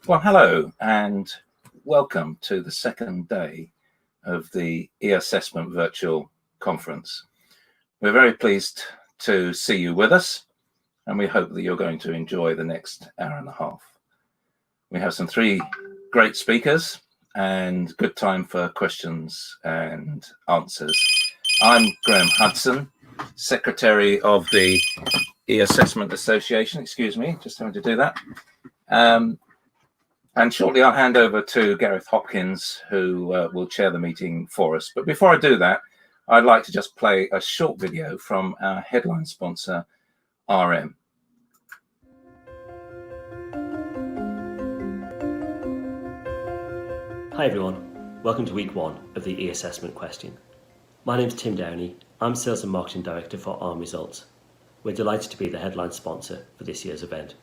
Well, hello and welcome to the second day of the e-assessment virtual conference. We're very pleased to see you with us, and we hope that you're going to enjoy the next hour and a half. We have some three great speakers and good time for questions and answers. I'm Graham Hudson, Secretary of the e-assessment association. Excuse me, just having to do that. And shortly I'll hand over to Gareth Hopkins, who will chair the meeting for us. But before I do that, I'd like to just play a short video from our headline sponsor, RM. Hi everyone, welcome to week one of the e-assessment question. My name's Tim Downey, I'm Sales and Marketing Director for RM Results. We're delighted to be the headline sponsor for this year's event.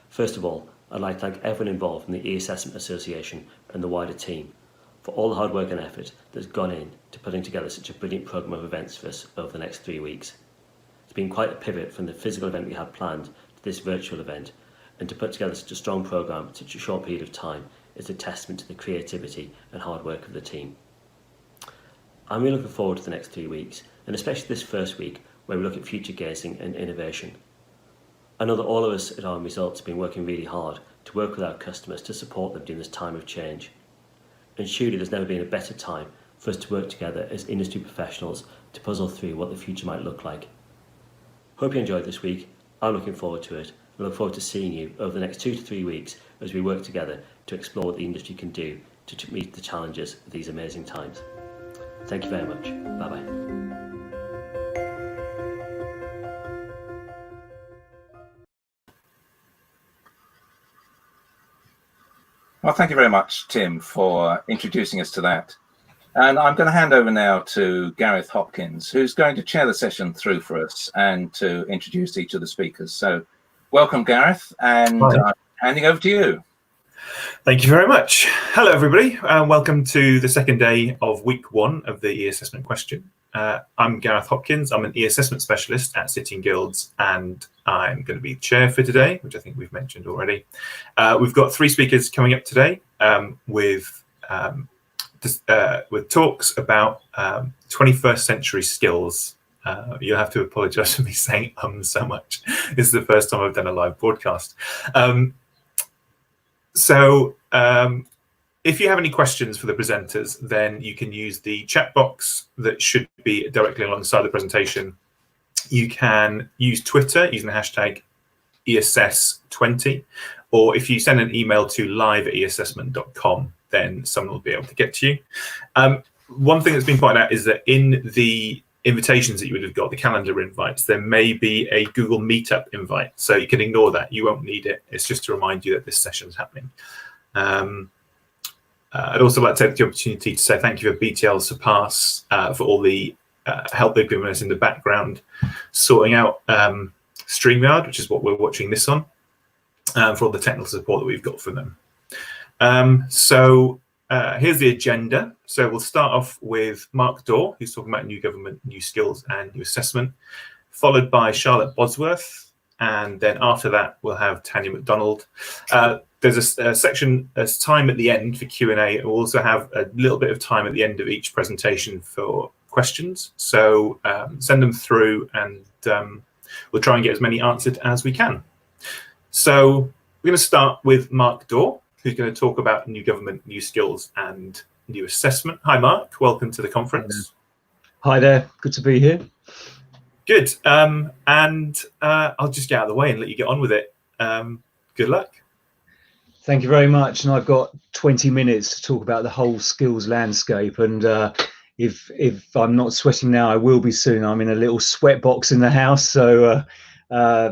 First of all, I'd like to thank everyone involved in the e-assessment association and the wider team for all the hard work and effort that's gone in to putting together such a brilliant programme of events for us over the next 3 weeks. It's been quite a pivot from the physical event we had planned to this virtual event, and to put together such a strong programme in such a short period of time is a testament to the creativity and hard work of the team. I'm really looking forward to the next 3 weeks, and especially this first week where we look at future gazing and innovation. I know that all of us at RM Results have been working really hard to work with our customers to support them during this time of change. And surely there's never been a better time for us to work together as industry professionals to puzzle through what the future might look like. Hope you enjoyed this week. I'm looking forward to it. I look forward to seeing you over the next 2 to 3 weeks as we work together to explore what the industry can do to meet the challenges of these amazing times. Thank you very much. Bye-bye. Well, thank you very much, Tim, for introducing us to that. And I'm going to hand over now to Gareth Hopkins, who's going to chair the session through for us and to introduce each of the speakers. So welcome, Gareth, and handing over to you. Thank you very much. Hello, everybody, and welcome to the second day of week one of the e-assessment question. I'm Gareth Hopkins. I'm an e-assessment specialist at City and Guilds, and I'm going to be chair for today, which I think we've mentioned already. We've got three speakers coming up today with talks about 21st century skills. You'll have to apologise for me saying so much. This is the first time I've done a live broadcast. If you have any questions for the presenters, then you can use the chat box that should be directly alongside the presentation. You can use Twitter using the hashtag eassess20, or if you send an email to live@eassessment.com, then someone will be able to get to you. One thing that's been pointed out is that in the invitations that you would have got, the calendar invites, there may be a Google Meetup invite, so you can ignore that. You won't need it. It's just to remind you that this session is happening. I'd also like to take the opportunity to say thank you for BTL Surpass for all the help they've given us in the background, sorting out StreamYard, which is what we're watching this on, for all the technical support that we've got from them. Here's the agenda. So we'll start off with Mark Dawe, who's talking about new government, new skills and new assessment, followed by Charlotte Bosworth. And then after that, we'll have Tanya MacDonald. There's a section, there's time at the end for Q&A. We'll also have a little bit of time at the end of each presentation for questions. So send them through and we'll try and get as many answered as we can. So we're going to start with Mark Dawe, who's going to talk about new government, new skills and new assessment. Hi, Mark. Welcome to the conference. Hi there. Good to be here. Good. I'll just get out of the way and let you get on with it. Good luck. Thank you very much. And I've got 20 minutes to talk about the whole skills landscape. And if I'm not sweating now, I will be soon. I'm in a little sweat box in the house. So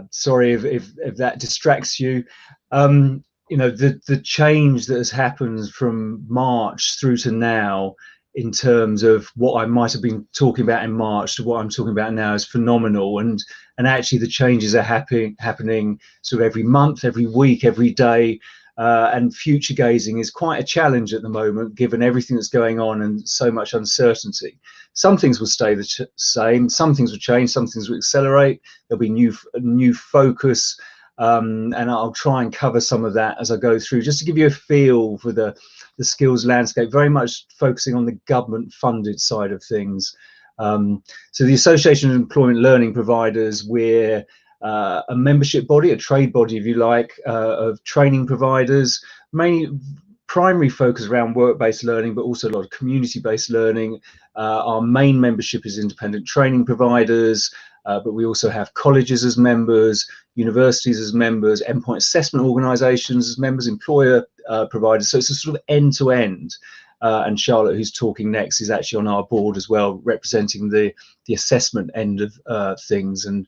sorry if that distracts you. You know, the change that has happened from March through to now in terms of what I might have been talking about in March to what I'm talking about now is phenomenal. And actually the changes are happening sort of every month, every week, every day. And future gazing is quite a challenge at the moment, given everything that's going on and so much uncertainty. Some things will stay the same, some things will change, some things will accelerate. There'll be new focus and I'll try and cover some of that as I go through, just to give you a feel for the skills landscape, very much focusing on the government funded side of things. So the Association of Employment Learning Providers, we're a membership body, a trade body if you like, of training providers, mainly primary focus around work-based learning, but also a lot of community-based learning. Our main membership is independent training providers, but we also have colleges as members, universities as members, endpoint assessment organisations as members, employer providers. So it's a sort of end-to-end. And Charlotte, who's talking next, is actually on our board as well, representing the assessment end of things, and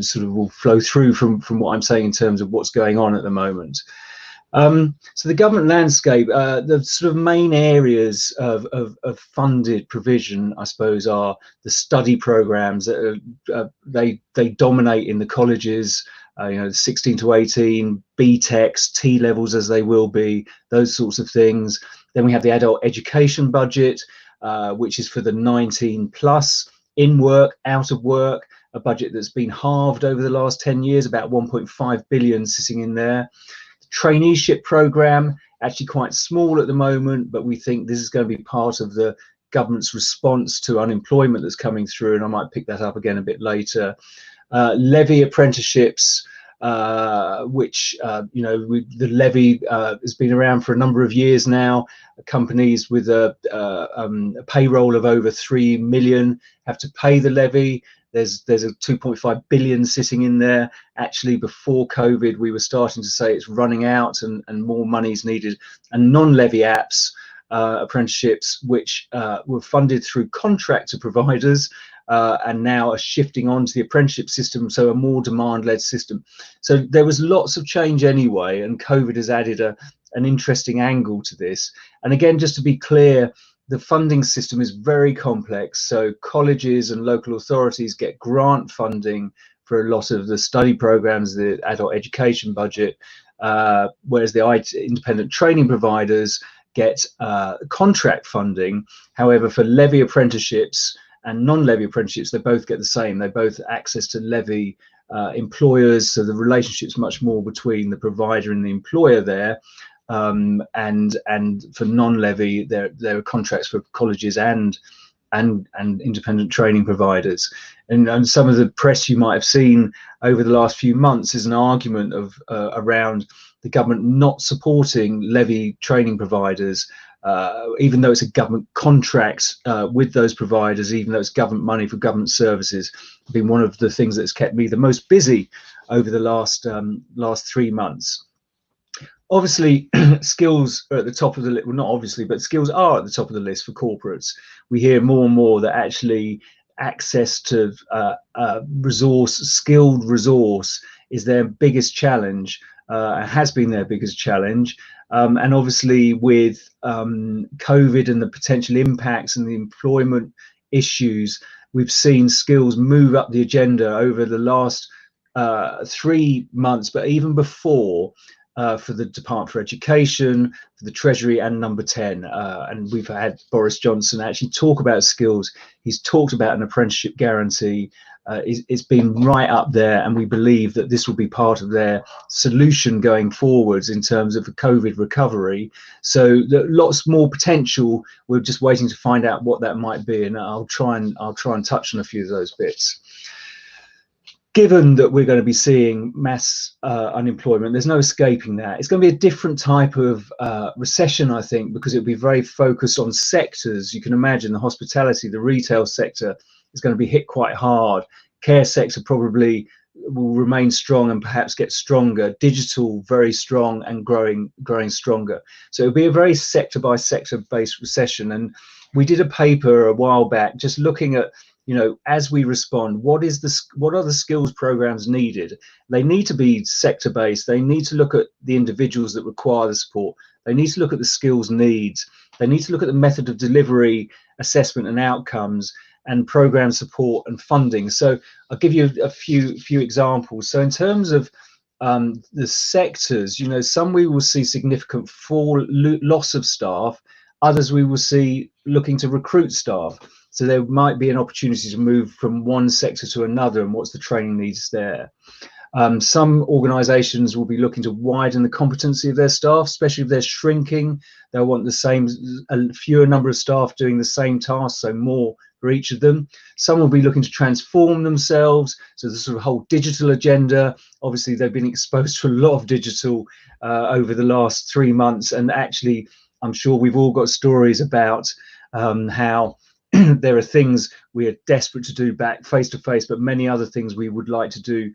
sort of will flow through from what I'm saying in terms of what's going on at the moment. So the government landscape, the sort of main areas of funded provision, I suppose, are the study programs that they dominate in the colleges. 16 to 18, BTECs, T levels as they will be, those sorts of things. Then we have the adult education budget, which is for the 19 plus, in work, out of work, a budget that's been halved over the last 10 years, about 1.5 billion sitting in there. The traineeship program, actually quite small at the moment, but we think this is going to be part of the government's response to unemployment that's coming through, and I might pick that up again a bit later. Levy apprenticeships, which the levy has been around for a number of years now. Companies with a payroll of over 3 million have to pay the levy. There's a 2.5 billion sitting in there. Actually, before COVID, we were starting to say it's running out and more money is needed. And non-levy apps, apprenticeships, which were funded through contractor providers, and now are shifting onto the apprenticeship system, so a more demand-led system. So there was lots of change anyway, and COVID has added an interesting angle to this. And again, just to be clear, the funding system is very complex. So colleges and local authorities get grant funding for a lot of the study programs, the adult education budget, whereas the independent training providers get contract funding. However, for levy apprenticeships and non-levy apprenticeships, they both get the same. They both access to levy employers, so the relationship's much more between the provider and the employer there. And for non-levy, there are contracts for colleges and independent training providers. And some of the press you might have seen over the last few months is an argument of around the government not supporting levy training providers, even though it's a government contract with those providers, even though it's government money for government services. Been one of the things that's kept me the most busy over the last 3 months. Obviously, skills are at the top of the list. Well, not obviously, but skills are at the top of the list for corporates. We hear more and more that actually access to skilled resource is their biggest challenge, has been their biggest challenge. And obviously with COVID and the potential impacts and the employment issues, we've seen skills move up the agenda over the last 3 months, but even before, for the Department for Education, for the Treasury, and Number 10. And we've had Boris Johnson actually talk about skills. He's talked about an apprenticeship guarantee. It's been right up there, and we believe that this will be part of their solution going forwards in terms of the COVID recovery. So lots more potential. We're just waiting to find out what that might be, and I'll try and touch on a few of those bits. Given that we're going to be seeing mass unemployment, there's no escaping that. It's going to be a different type of recession, I think, because it'll be very focused on sectors. You can imagine the hospitality, the retail sector is going to be hit quite hard. Care sector probably will remain strong and perhaps get stronger. Digital, very strong and growing stronger. So it'll be a very sector by sector based recession. And we did a paper a while back just looking at, as we respond, what are the skills programs needed? They need to be sector based. They need to look at the individuals that require the support. They need to look at the skills needs. They need to look at the method of delivery, assessment and outcomes, and program support and funding. So I'll give you a few examples. So in terms of the sectors, some we will see significant loss of staff, others we will see looking to recruit staff. So there might be an opportunity to move from one sector to another, and what's the training needs there. Some organisations will be looking to widen the competency of their staff, especially if they're shrinking. They'll want a fewer number of staff doing the same task, so more for each of them. Some will be looking to transform themselves, so the sort of whole digital agenda. Obviously, they've been exposed to a lot of digital over the last 3 months, and actually, I'm sure we've all got stories about how there are things we are desperate to do back face to face, but many other things we would like to do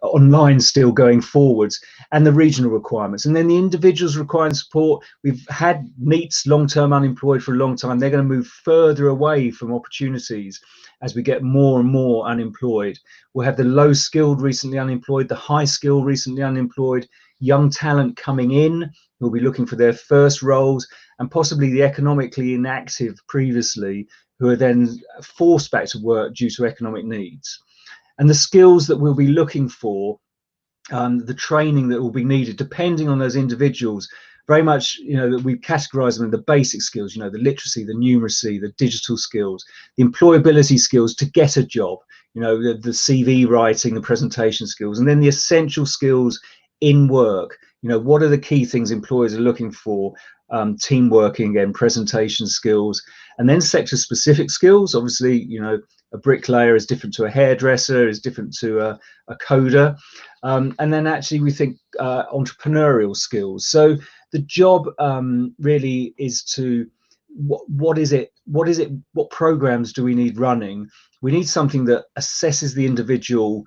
online still going forwards, and the regional requirements. And then the individuals requiring support. We've had NEETs, long-term unemployed, for a long time. They're going to move further away from opportunities as we get more and more unemployed. We'll have the low-skilled recently unemployed, the high-skilled recently unemployed, young talent coming in who'll be looking for their first roles, and possibly the economically inactive previously, who are then forced back to work due to economic needs. And the skills that we'll be looking for, the training that will be needed, depending on those individuals, very much, that we categorize them in the basic skills, the literacy, the numeracy, the digital skills, the employability skills to get a job, the CV writing, the presentation skills, and then the essential skills in work. What are the key things employers are looking for? Team working, again, presentation skills, and then sector specific skills. Obviously, a bricklayer is different to a hairdresser, is different to a coder, and then actually we think entrepreneurial skills. So the job really is to what programs do we need running? We need something that assesses the individual,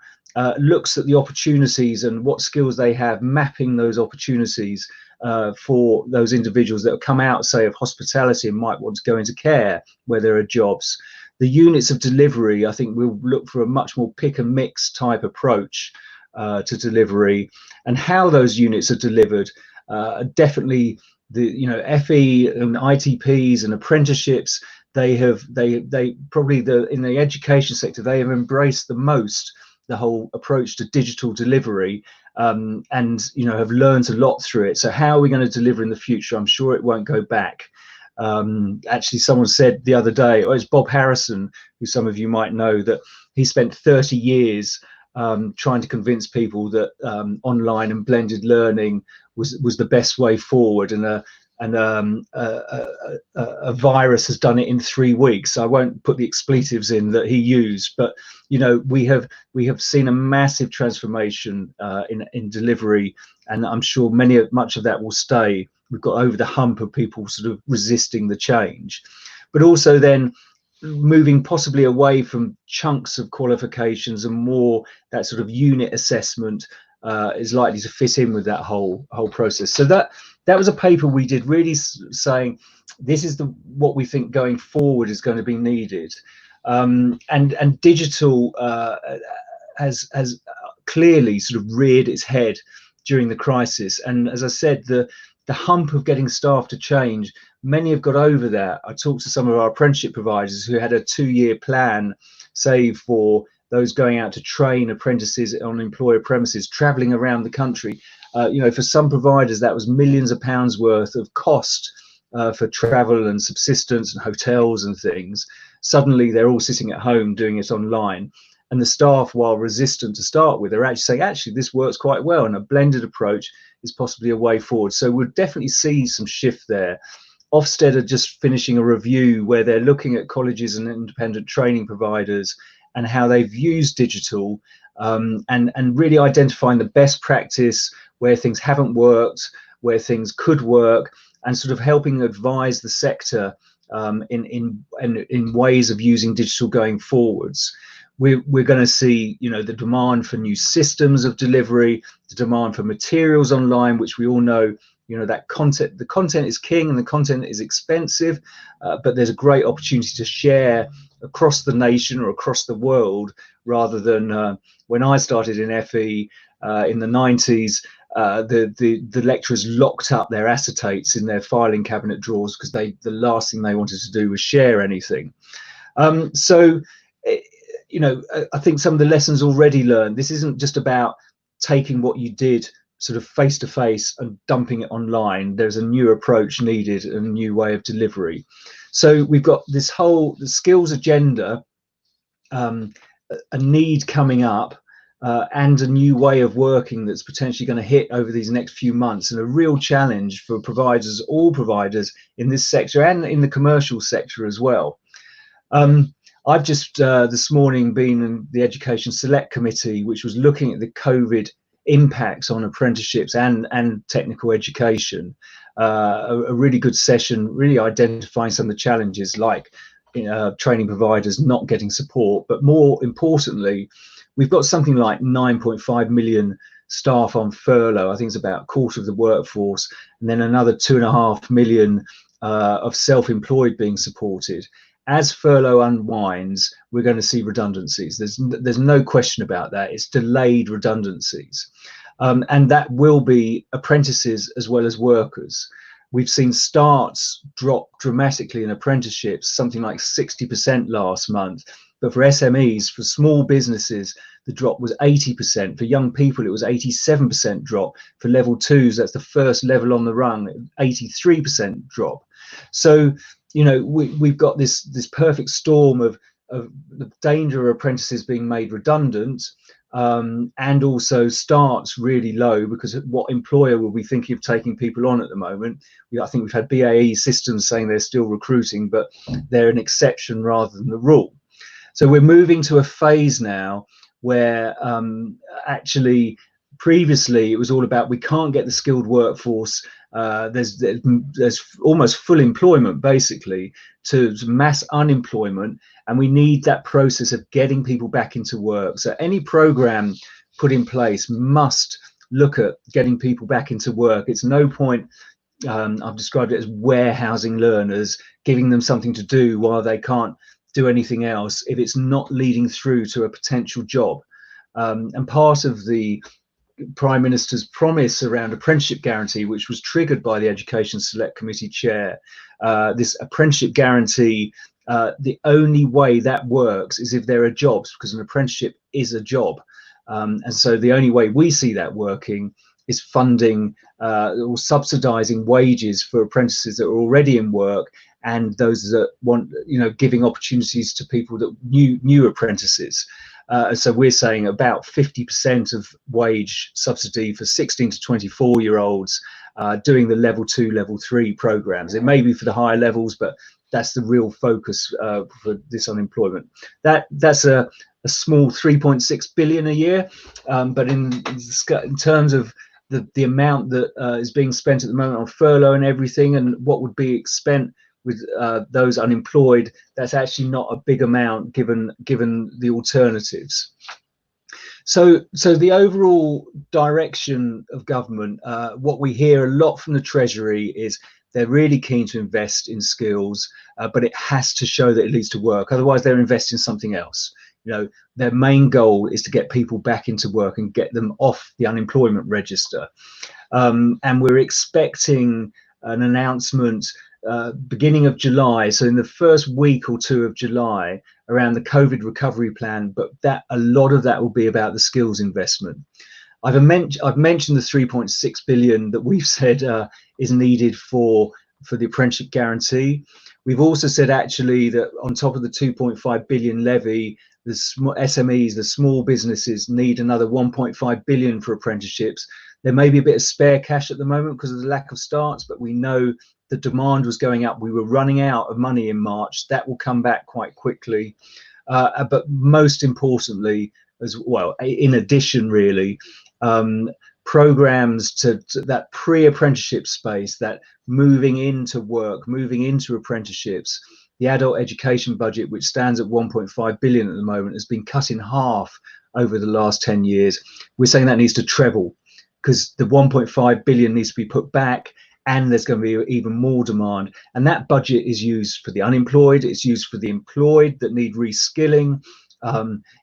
looks at the opportunities and what skills they have, mapping those opportunities for those individuals that have come out, say, of hospitality and might want to go into care where there are jobs. The units of delivery, I think we'll look for a much more pick and mix type approach to delivery, and how those units are delivered. Definitely the FE and ITPs and apprenticeships, they probably in the education sector, they have embraced the most the whole approach to digital delivery, and have learned a lot through it. So how are we going to deliver in the future? I'm sure it won't go back. Actually, someone said the other day, it's Bob Harrison, who some of you might know, that he spent 30 years trying to convince people that online and blended learning was the best way forward, and a virus has done it in 3 weeks. So I won't put the expletives in that he used, but we have seen a massive transformation in delivery, and I'm sure much of that will stay. We've got over the hump of people sort of resisting the change, but also then moving possibly away from chunks of qualifications and more that sort of unit assessment is likely to fit in with that whole process. So that was a paper we did, really saying this is what we think going forward is going to be needed, and digital has clearly sort of reared its head during the crisis. And as I said, the hump of getting staff to change, many have got over that. I talked to some of our apprenticeship providers who had a 2-year plan, say, for those going out to train apprentices on employer premises, traveling around the country. For some providers, that was millions of pounds worth of cost for travel and subsistence and hotels and things. Suddenly, they're all sitting at home doing it online. And the staff, while resistant to start with, are actually saying, this works quite well, and a blended approach is possibly a way forward. So we'll definitely see some shift there. Ofsted are just finishing a review where they're looking at colleges and independent training providers and how they've used digital, and really identifying the best practice, where things haven't worked, where things could work, and sort of helping advise the sector in ways of using digital going forwards. We're going to see, the demand for new systems of delivery, the demand for materials online, which we all know, that the content is king and the content is expensive, but there's a great opportunity to share across the nation or across the world, rather than when I started in FE in the 90s, the lecturers locked up their acetates in their filing cabinet drawers because the last thing they wanted to do was share anything. I think some of the lessons already learned, this isn't just about taking what you did sort of face to face and dumping it online. There's a new approach needed and a new way of delivery. So we've got this whole skills agenda, a need coming up and a new way of working that's potentially going to hit over these next few months, and a real challenge for providers, all providers in this sector and in the commercial sector as well. I've just this morning been in the Education Select Committee, which was looking at the COVID impacts on apprenticeships and technical education. A really good session, really identifying some of the challenges, like training providers not getting support, but more importantly, we've got something like 9.5 million staff on furlough. I think it's about a quarter of the workforce, and then another 2.5 million of self-employed being supported. As furlough unwinds, we're going to see redundancies. There's no question about that. It's delayed redundancies, and that will be apprentices as well as workers. We've seen starts drop dramatically in apprenticeships, something like 60% last month. But for SMEs, for small businesses, the drop was 80%. For young people, it was 87% drop. For level twos, that's the first level on the rung, 83% drop. So, you know, we've got this perfect storm of the danger of apprentices being made redundant, and also starts really low, because what employer will be thinking of taking people on at the moment? I think we've had BAE Systems saying they're still recruiting, but they're an exception rather than the rule. So we're moving to a phase now where actually previously it was all about, we can't get the skilled workforce. There's almost full employment basically to mass unemployment, and we need that process of getting people back into work. So any program put in place must look at getting people back into work. It's no point, I've described it as warehousing learners, giving them something to do while they can't do anything else, if it's not leading through to a potential job. And part of the Prime Minister's promise around apprenticeship guarantee, which was triggered by the Education Select Committee chair, this apprenticeship guarantee, the only way that works is if there are jobs, because an apprenticeship is a job. And so the only way we see that working is funding or subsidizing wages for apprentices that are already in work, and those that want, you know, giving opportunities to people that new apprentices. So we're saying about 50% of wage subsidy for 16 to 24-year-olds doing the level 2, level 3 programs. It may be for the higher levels, but that's the real focus for this unemployment. That's a small 3.6 billion a year, but in terms of the amount that is being spent at the moment on furlough and everything, and what would be spent with those unemployed, that's actually not a big amount given the alternatives. So the overall direction of government, what we hear a lot from the Treasury is they're really keen to invest in skills, but it has to show that it leads to work. Otherwise, they're investing in something else. You know, their main goal is to get people back into work and get them off the unemployment register. And we're expecting an announcement beginning of July, so in the first week or two of July, around the COVID recovery plan, but a lot of that will be about the skills investment. I've mentioned the 3.6 billion that we've said is needed for the apprenticeship guarantee. We've also said actually that on top of the 2.5 billion levy, the SMEs, the small businesses, need another 1.5 billion for apprenticeships. There may be a bit of spare cash at the moment because of the lack of starts, but we know the demand was going up. We were running out of money in March. That will come back quite quickly. But most importantly, as well, in addition, really, programs to that pre-apprenticeship space, that moving into work, moving into apprenticeships. The adult education budget, which stands at 1.5 billion at the moment, has been cut in half over the last 10 years. We're saying that needs to treble, because the 1.5 billion needs to be put back, and there's going to be even more demand. And that budget is used for the unemployed, it's used for the employed that need reskilling.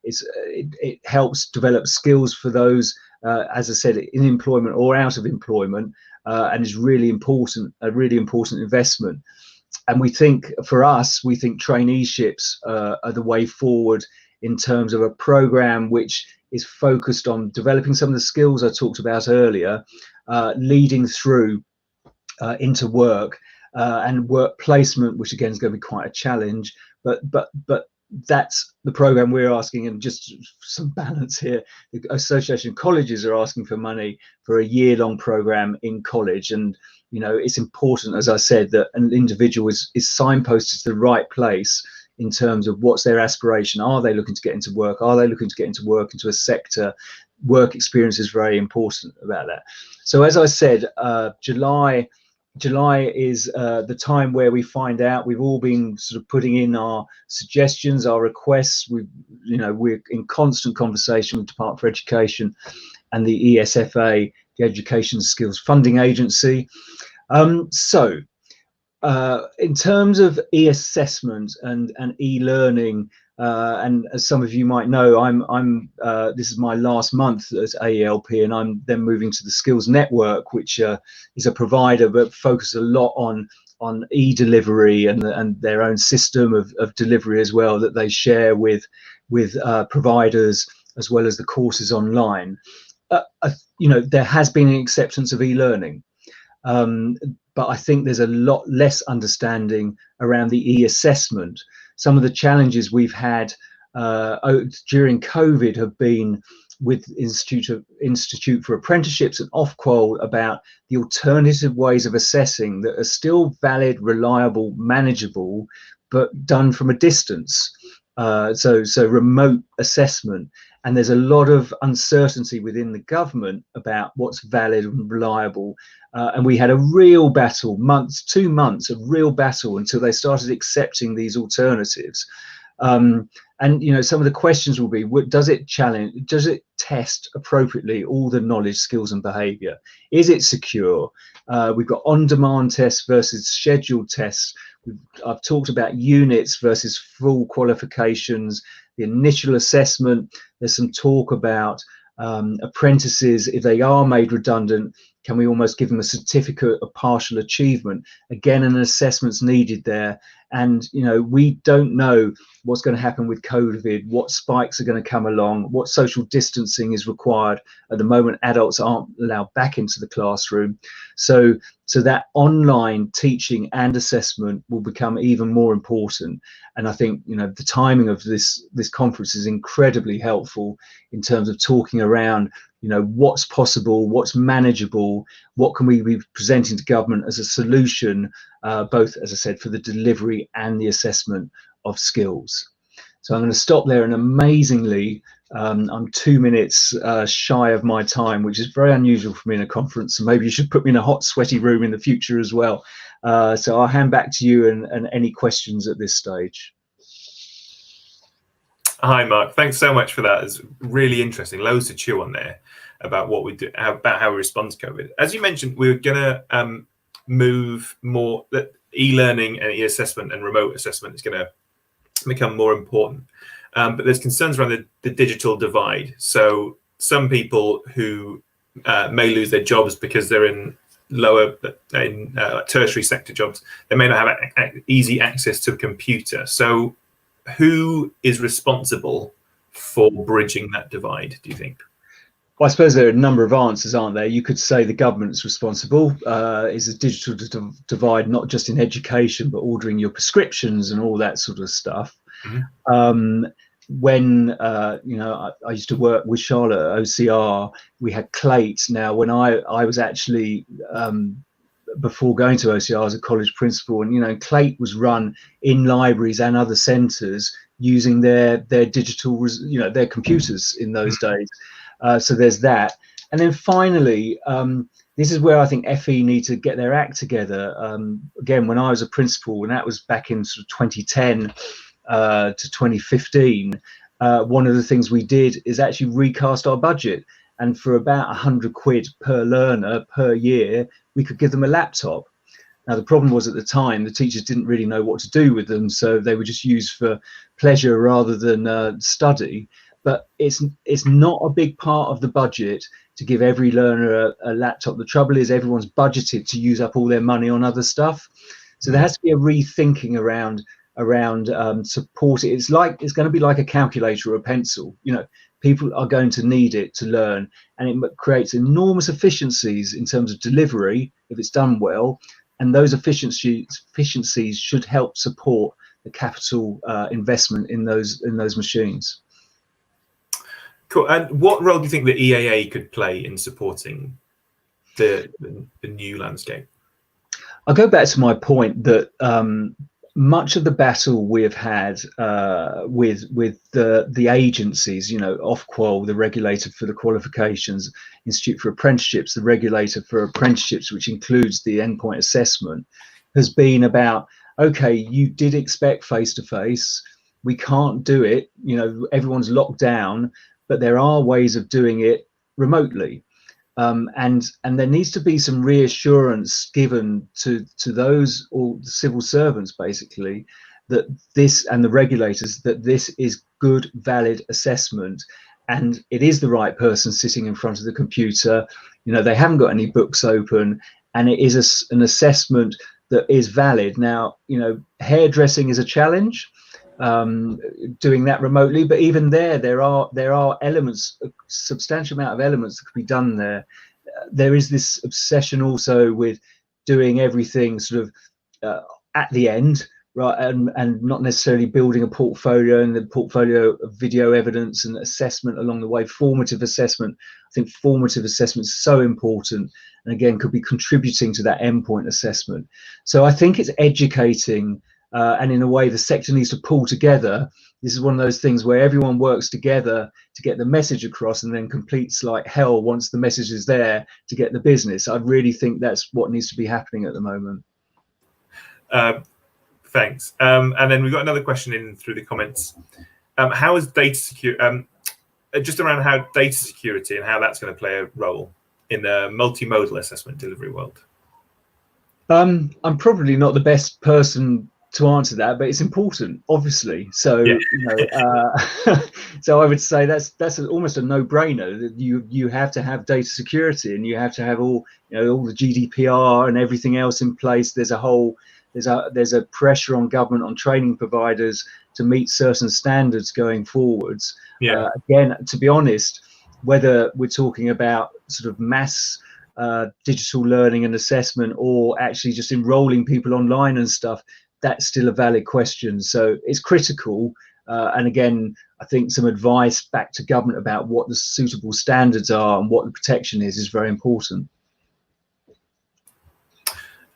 It helps develop skills for those, as I said, in employment or out of employment, and is really important, a really important investment. And we think, for us, we think traineeships are the way forward in terms of a program which is focused on developing some of the skills I talked about earlier, leading through into work and work placement, which again is going to be quite a challenge, but that's the program we're asking. And just some balance here, the Association of Colleges are asking for money for a year-long program in college. And it's important, as I said, that an individual is signposted to the right place in terms of what's their aspiration. Are they looking to get into work? Are they looking to get into work, into a sector? Work experience is very important about that. So as I said, July is the time where we find out. We've all been sort of putting in our suggestions, our requests. We're in constant conversation with the Department for Education and the ESFA, the Education Skills Funding Agency. So in terms of e-assessment and e-learning, and as some of you might know, this is my last month as AELP, and I'm then moving to the Skills Network, which is a provider but focuses a lot on e-delivery and their own system of delivery as well, that they share with providers as well as the courses online. There has been an acceptance of e-learning, but I think there's a lot less understanding around the e-assessment. Some of the challenges we've had during COVID have been with Institute for Apprenticeships and Ofqual about the alternative ways of assessing that are still valid, reliable, manageable, but done from a distance. So remote assessment. And there's a lot of uncertainty within the government about what's valid and reliable. And we had a real battle, 2 months of real battle until they started accepting these alternatives. And some of the questions will be: does it test appropriately all the knowledge, skills and behaviour? Is it secure? We've got on-demand tests versus scheduled tests. I've talked about units versus full qualifications, the initial assessment. There's some talk about apprentices, if they are made redundant, can we almost give them a certificate of partial achievement? Again, an assessment's needed there. And we don't know what's going to happen with COVID, what spikes are going to come along, what social distancing is required. At the moment, adults aren't allowed back into the classroom. So that online teaching and assessment will become even more important. And I think the timing of this conference is incredibly helpful in terms of talking around what's possible, what's manageable, what can we be presenting to government as a solution, both, as I said, for the delivery and the assessment of skills. So I'm going to stop there, and amazingly, I'm 2 minutes shy of my time, which is very unusual for me in a conference. So maybe you should put me in a hot, sweaty room in the future as well. So I'll hand back to you and any questions at this stage. Hi, Mark. Thanks so much for that. It's really interesting. Loads to chew on there about what we do, about how we respond to COVID. As you mentioned, we're going to move more that e-learning and e-assessment and remote assessment is going to become more important. But there's concerns around the digital divide. So some people who may lose their jobs because they're in tertiary sector jobs, they may not have easy access to a computer. So who is responsible for bridging that divide, do you think? Well, I suppose there are a number of answers, aren't there? You could say the government's responsible. Is a digital divide not just in education, but ordering your prescriptions and all that sort of stuff. Mm-hmm. When I used to work with Charlotte at OCR, we had CLATE. Now, when I was actually before going to OCR as a college principal, and CLATE was run in libraries and other centres using their digital, their computers in those days. So there's that. And then finally, this is where I think FE need to get their act together. Again, when I was a principal, and that was back in sort of 2010 to 2015, one of the things we did is actually recast our budget. And for about 100 quid per learner per year, we could give them a laptop. Now, the problem was at the time, the teachers didn't really know what to do with them. So they were just used for pleasure rather than study. But it's not a big part of the budget to give every learner a laptop. The trouble is everyone's budgeted to use up all their money on other stuff. So there has to be a rethinking around support. It's going to be like a calculator or a pencil. People are going to need it to learn, and it creates enormous efficiencies in terms of delivery if it's done well. And those efficiencies should help support capital investment in those machines. Cool. And what role do you think the EAA could play in supporting the new landscape? I'll go back to my point that much of the battle we have had with the agencies, Ofqual, the regulator for the qualifications, Institute for Apprenticeships, the regulator for apprenticeships, which includes the endpoint assessment, has been about, okay, you did expect face-to-face, we can't do it, everyone's locked down, but there are ways of doing it remotely. And there needs to be some reassurance given to those, or the civil servants basically, that this, and the regulators, that this is good, valid assessment, and it is the right person sitting in front of the computer. They haven't got any books open, and it is an assessment that is valid. Now, hairdressing is a challenge, doing that remotely, but even there are elements, a substantial amount of elements that could be done there. There is this obsession also with doing everything sort of at the end, right, and not necessarily building a portfolio, and the portfolio of video evidence and assessment along the way. Formative assessment, I think formative assessment is so important, and again could be contributing to that endpoint assessment. So I think it's educating, and in a way the sector needs to pull together. This is one of those things where everyone works together to get the message across, and then competes like hell once the message is there to get the business. I really think that's what needs to be happening at the moment. Thanks. And then we've got another question in through the comments. How is data security, just around how data security and how that's going to play a role in the multimodal assessment delivery world? I'm probably not the best person to answer that, but it's important, obviously. So so I would say that's almost a no-brainer, that you have to have data security, and you have to have all the GDPR and everything else in place. There's a pressure on government, on training providers to meet certain standards going forwards. Again, to be honest, whether we're talking about sort of mass digital learning and assessment, or actually just enrolling people online and stuff, that's still a valid question. So it's critical. And again, I think some advice back to government about what the suitable standards are and what the protection is very important.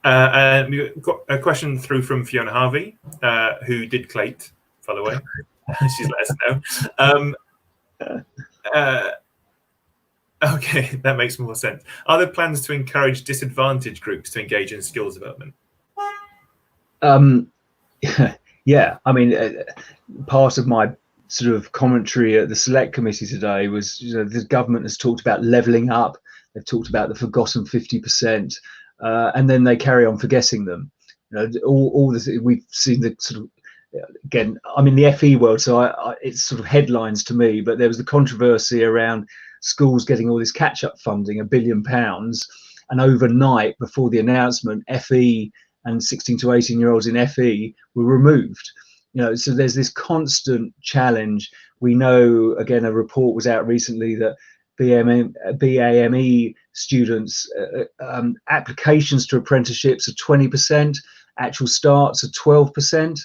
And we've got a question through from Fiona Harvey, who did CLATE, by the way. She's let us know. Okay, that makes more sense. Are there plans to encourage disadvantaged groups to engage in skills development? Yeah, I mean, part of my sort of commentary at the select committee today was, the government has talked about levelling up. They've talked about the forgotten 50%, and then they carry on forgetting them. All this, we've seen the sort of, again, I'm in the FE world, so it's sort of headlines to me, but there was the controversy around schools getting all this catch-up funding, £1 billion, and overnight, before the announcement, FE and 16 to 18-year-olds in FE were removed. So there's this constant challenge. We know, again, a report was out recently that BAME students, applications to apprenticeships are 20%, actual starts are 12%.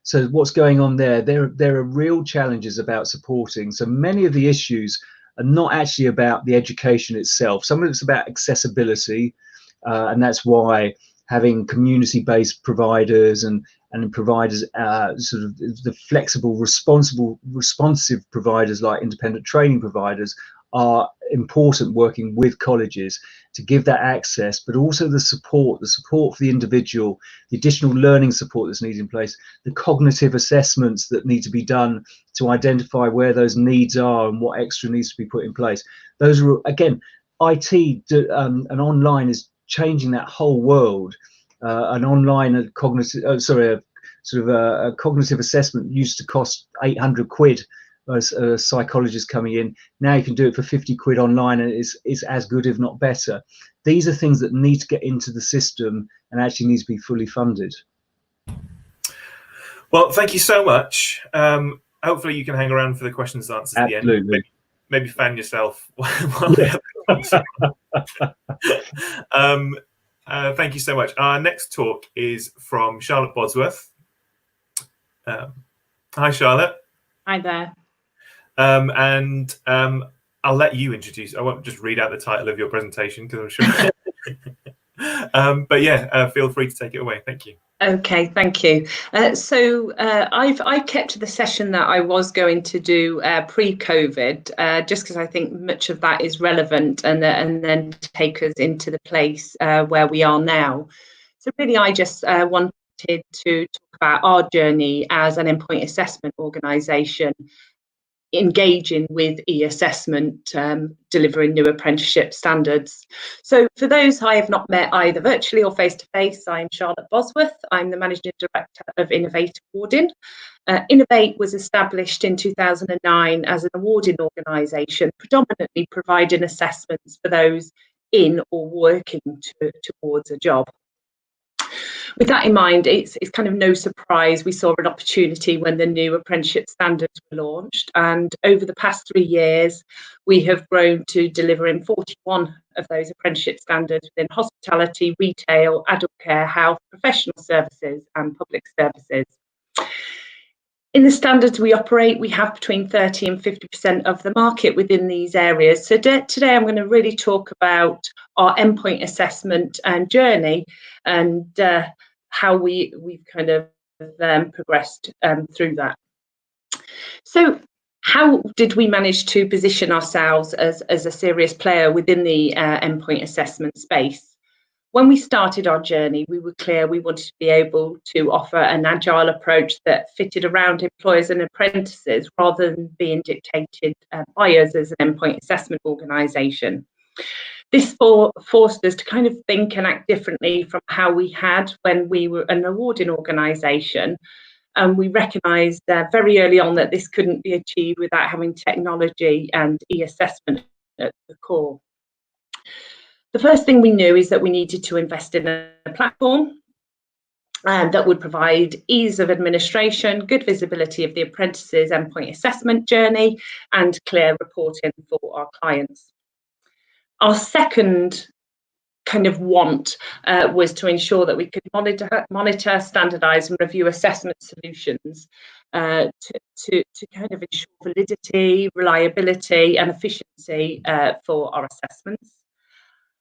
So what's going on there? There are real challenges about supporting. So many of the issues are not actually about the education itself. Some of it's about accessibility, and that's why having community-based providers and providers, sort of the flexible, responsive providers like independent training providers are important, working with colleges to give that access, but also the support for the individual, the additional learning support that's needed in place, the cognitive assessments that need to be done to identify where those needs are and what extra needs to be put in place. Those are, again, IT and online is changing that whole world. An online cognitive, a cognitive assessment used to cost 800 quid. A psychologist coming in, now you can do it for 50 quid online, and it's as good, if not better. These are things that need to get into the system and actually need to be fully funded. Well, thank you so much. Hopefully you can hang around for the questions and answers at the end. Maybe fan yourself while thank you so much. Our next talk is from Charlotte Bosworth, Hi, Charlotte. Hi there. I'll let you introduce. I won't just read out the title of your presentation because I'm sure. But yeah, feel free to take it away. Thank you. Okay, thank you. I've kept to the session that I was going to do pre-COVID, just because I think much of that is relevant, and then take us into the place where we are now. So really, I just wanted to talk about our journey as an endpoint assessment organisation, engaging with e-assessment, delivering new apprenticeship standards. So for those I have not met either virtually or face-to-face, I'm Charlotte Bosworth. I'm the Managing Director of Innovate Awarding. Innovate was established in 2009 as an awarding organisation, predominantly providing assessments for those in or working towards a job. With that in mind, it's kind of no surprise we saw an opportunity when the new apprenticeship standards were launched, and over the past 3 years we have grown to delivering 41 of those apprenticeship standards within hospitality, retail, adult care, health, professional services and public services. In the standards we operate, we have between 30 and 50% of the market within these areas. So today I'm going to really talk about our endpoint assessment and journey, and how we've kind of progressed through that. So how did we manage to position ourselves as a serious player within the endpoint assessment space? When we started our journey, we were clear we wanted to be able to offer an agile approach that fitted around employers and apprentices rather than being dictated by us as an endpoint assessment organisation. This forced us to kind of think and act differently from how we had when we were an awarding organisation. And we recognised very early on that this couldn't be achieved without having technology and e-assessment at the core. The first thing we knew is that we needed to invest in a platform that would provide ease of administration, good visibility of the apprentice's endpoint assessment journey, and clear reporting for our clients. Our second kind of want was to ensure that we could monitor, standardise and review assessment solutions to kind of ensure validity, reliability and efficiency for our assessments.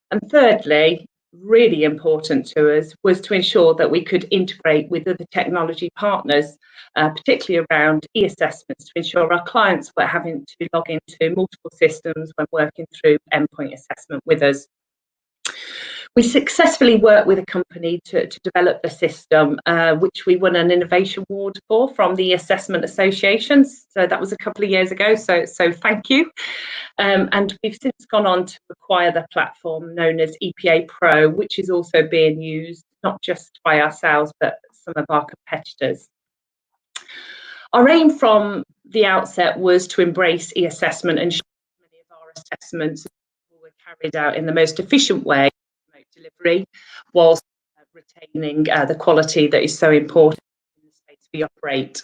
And thirdly, really important to us, was to ensure that we could integrate with other technology partners, particularly around e-assessments, to ensure our clients were having to log into multiple systems when working through endpoint assessment with us. We successfully worked with a company to develop the system, which we won an Innovation Award for from the Assessment Association. So that was a couple of years ago, so thank you. And we've since gone on to acquire the platform known as EPA Pro, which is also being used not just by ourselves, but some of our competitors. Our aim from the outset was to embrace e-assessment and ensure many of our assessments were carried out in the most efficient way, remote delivery, whilst retaining the quality that is so important in the space we operate.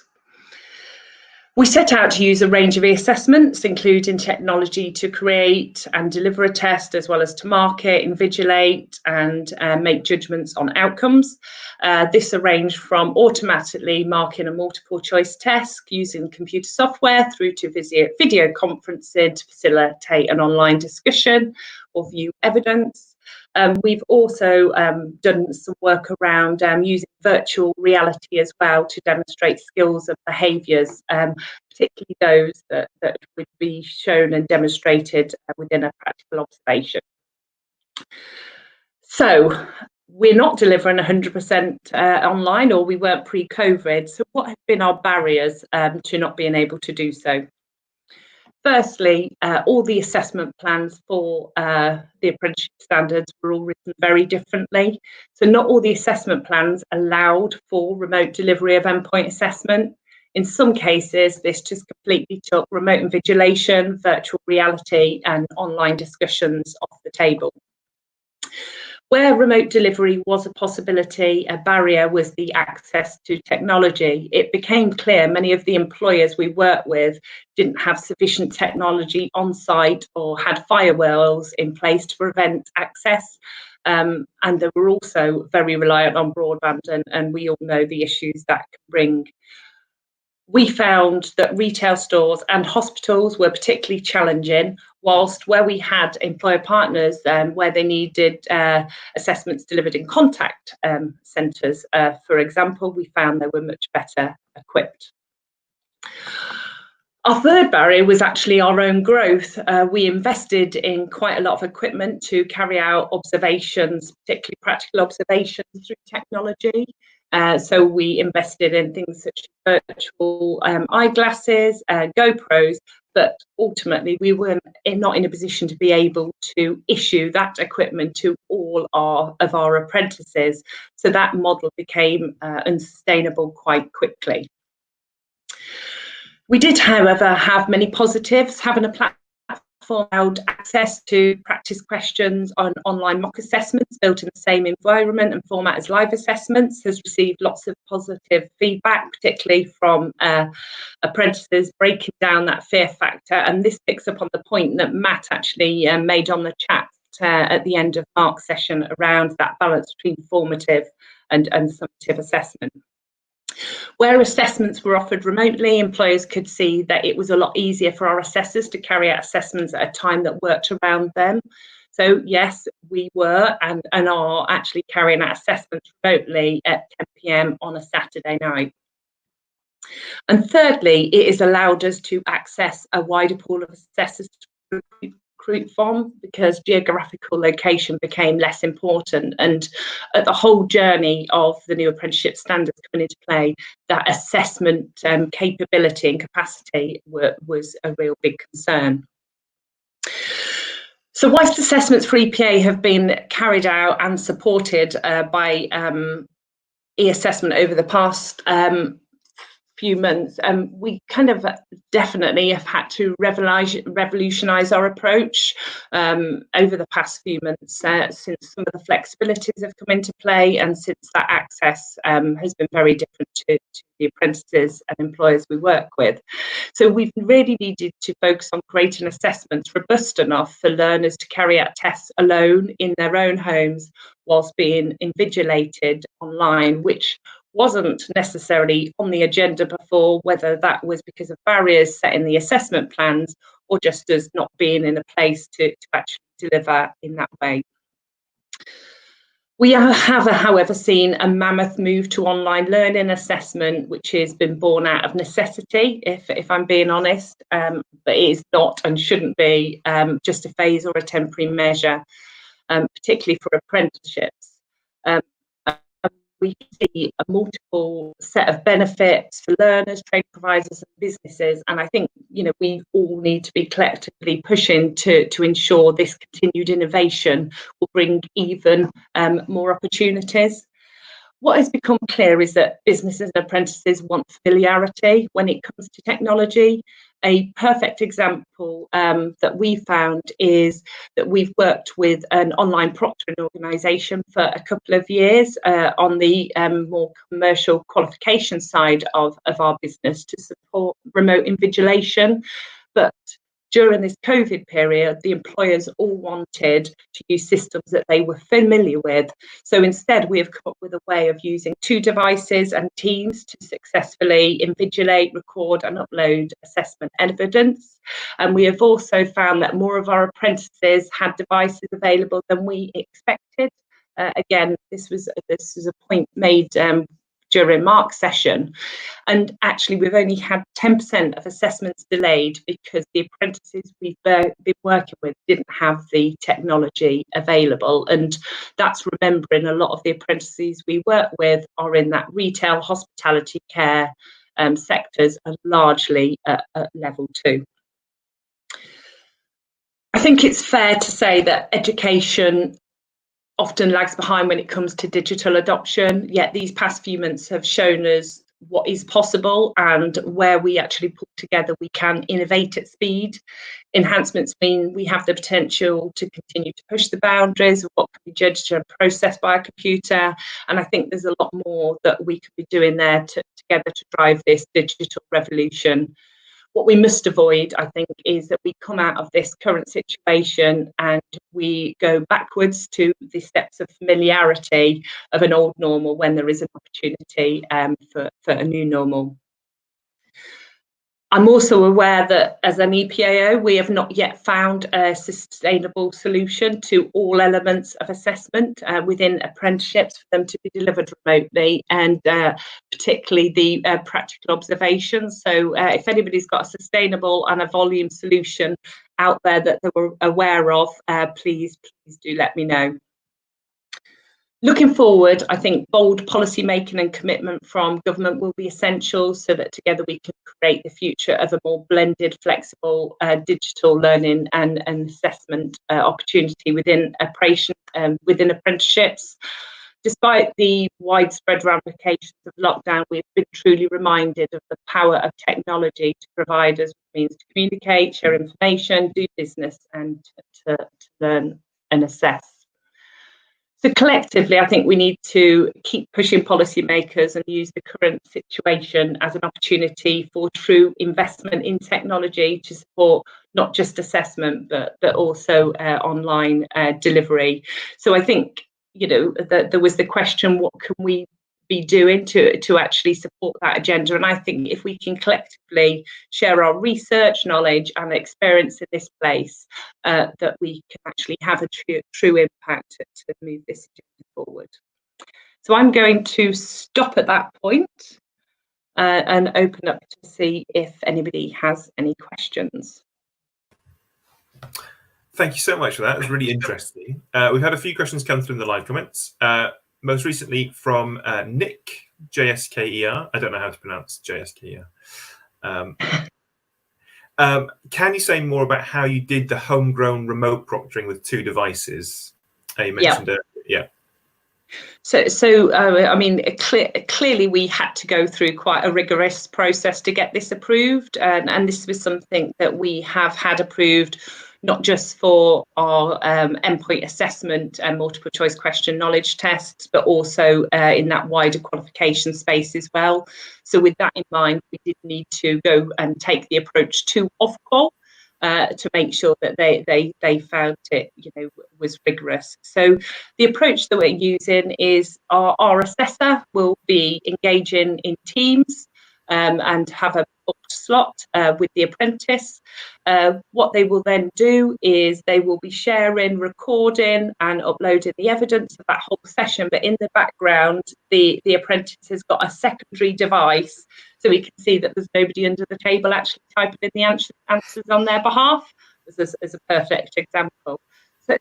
We set out to use a range of e-assessments, including technology to create and deliver a test, as well as to market, invigilate and make judgments on outcomes. This ranged from automatically marking a multiple choice test using computer software through to video conferencing to facilitate an online discussion or view evidence. We've also done some work around using virtual reality as well to demonstrate skills and behaviours, particularly those that would be shown and demonstrated within a practical observation. So we're not delivering 100% online, or we weren't pre-COVID. So what have been our barriers to not being able to do so? Firstly, all the assessment plans for the apprenticeship standards were all written very differently. So not all the assessment plans allowed for remote delivery of endpoint assessment. In some cases, this just completely took remote invigilation, virtual reality and online discussions off the table. Where remote delivery was a possibility, a barrier was the access to technology. It became clear many of the employers we worked with didn't have sufficient technology on site or had firewalls in place to prevent access. And they were also very reliant on broadband, and we all know the issues that can bring. we found that retail stores and hospitals were particularly challenging, whilst where we had employer partners where they needed assessments delivered in contact centres, for example, we found they were much better equipped. Our third barrier was actually our own growth. We invested in quite a lot of equipment to carry out observations, particularly practical observations through technology. So we invested in things such as virtual eyeglasses, GoPros, but ultimately we were not in a position to be able to issue that equipment to all of our apprentices. So that model became unsustainable quite quickly. We did, however, have many positives. Having a platform allowed access to practice questions on online mock assessments built in the same environment and format as live assessments has received lots of positive feedback, particularly from apprentices breaking down that fear factor. And this picks up on the point that Matt actually made on the chat at the end of Mark's session around that balance between formative and summative assessment. Where assessments were offered remotely, employers could see that it was a lot easier for our assessors to carry out assessments at a time that worked around them. So yes, we were and are actually carrying out assessments remotely at 10 p.m. on a Saturday night. And thirdly, it has allowed us to access a wider pool of assessors to recruit from, because geographical location became less important, and at the whole journey of the new apprenticeship standards coming into play, that assessment capability and capacity was a real big concern. So whilst assessments for EPA have been carried out and supported by e-assessment over the past few months, we kind of definitely have had to revolutionise our approach over the past few months since some of the flexibilities have come into play, and since that access has been very different to the apprentices and employers we work with. So we've really needed to focus on creating assessments robust enough for learners to carry out tests alone in their own homes whilst being invigilated online, which wasn't necessarily on the agenda before, whether that was because of barriers set in the assessment plans or just as not being in a place to actually deliver in that way. We have, however, seen a mammoth move to online learning assessment, which has been born out of necessity, if I'm being honest, but it is not and shouldn't be just a phase or a temporary measure, particularly for apprenticeships. We see a multiple set of benefits for learners, trade providers and businesses, and I think we all need to be collectively pushing to ensure this continued innovation will bring even more opportunities. What has become clear is that businesses and apprentices want familiarity when it comes to technology. A perfect example that we found is that we've worked with an online proctoring organisation for a couple of years on the more commercial qualification side of our business to support remote invigilation. But during this COVID period, the employers all wanted to use systems that they were familiar with. So instead, we have come up with a way of using 2 devices and teams to successfully invigilate, record and upload assessment evidence. And we have also found that more of our apprentices had devices available than we expected. Again, this was a point made during Mark's session, and actually we've only had 10% of assessments delayed because the apprentices we've been working with didn't have the technology available. And that's remembering a lot of the apprentices we work with are in that retail, hospitality, care sectors, and largely at level 2. I think it's fair to say that education often lags behind when it comes to digital adoption, yet these past few months have shown us what is possible, and where we actually put together we can innovate at speed. Enhancements mean we have the potential to continue to push the boundaries of what can be judged and processed by a computer, and I think there's a lot more that we could be doing there together to drive this digital revolution. What we must avoid, I think, is that we come out of this current situation and we go backwards to the steps of familiarity of an old normal when there is an opportunity for a new normal. I'm also aware that as an EPAO, we have not yet found a sustainable solution to all elements of assessment within apprenticeships for them to be delivered remotely, and particularly the practical observations. So if anybody's got a sustainable and a volume solution out there that they were aware of, please do let me know. Looking forward, I think bold policy making and commitment from government will be essential so that together we can create the future of a more blended, flexible digital learning and assessment opportunity within apprenticeships. Despite the widespread ramifications of lockdown, we've been truly reminded of the power of technology to provide us with means to communicate, share information, do business, and to learn and assess. So collectively, I think we need to keep pushing policymakers and use the current situation as an opportunity for true investment in technology to support not just assessment, but also online delivery. So I think, that there was the question, what can we be doing to actually support that agenda? And I think if we can collectively share our research, knowledge and experience in this place, that we can actually have a true impact to move this agenda forward. So I'm going to stop at that point and open up to see if anybody has any questions. Thank you so much for that. It was really interesting. We've had a few questions come through in the live comments. Most recently from Nick, JSKER. I don't know how to pronounce JSKER. Can you say more about how you did the homegrown remote proctoring with 2 devices? You mentioned it. Yeah. So I mean, clearly we had to go through quite a rigorous process to get this approved, and this was something that we have had approved not just for our endpoint assessment and multiple choice question knowledge tests, but also in that wider qualification space as well. So with that in mind, we did need to go and take the approach to Ofqual to make sure that they found it, was rigorous. So the approach that we're using is our assessor will be engaging in teams and have a booked slot with the apprentice. What they will then do is they will be sharing, recording and uploading the evidence of that whole session, but in the background the apprentice has got a secondary device so we can see that there's nobody under the table actually typing in the answers on their behalf, as a perfect example.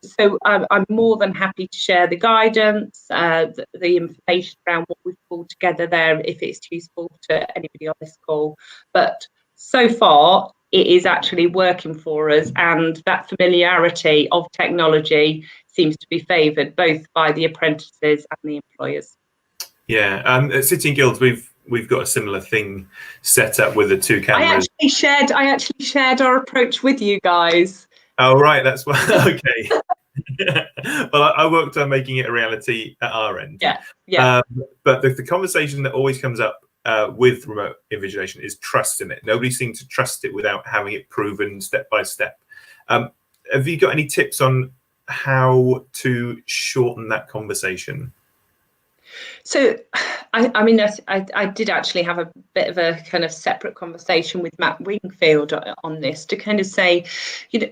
So I'm more than happy to share the guidance, the information around what we've pulled together there if it's useful to anybody on this call. But so far, it is actually working for us, and that familiarity of technology seems to be favoured both by the apprentices and the employers. Yeah, at City and Guilds, we've got a similar thing set up with the 2 cameras. I actually shared our approach with you guys. Oh, right, that's why. Okay. Well, I worked on making it a reality at our end. Yeah. But the conversation that always comes up with remote invigilation is trust in it. Nobody seems to trust it without having it proven step by step. Have you got any tips on how to shorten that conversation? So, I mean, I did actually have a bit of a kind of separate conversation with Matt Wingfield on this to kind of say,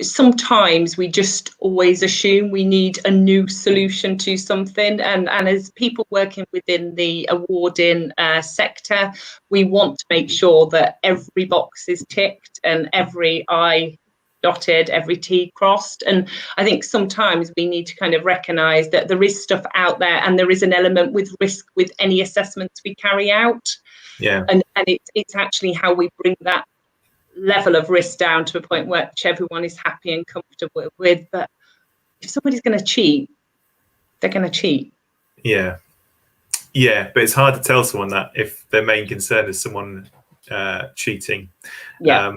sometimes we just always assume we need a new solution to something. And as people working within the awarding sector, we want to make sure that every box is ticked and every I dotted, every T crossed. And I think sometimes we need to kind of recognise that there is stuff out there and there is an element with risk with any assessments we carry out. Yeah. And it's actually how we bring that level of risk down to a point which everyone is happy and comfortable with. But if somebody's going to cheat, they're going to cheat. Yeah. Yeah, but it's hard to tell someone that if their main concern is someone cheating. Yeah.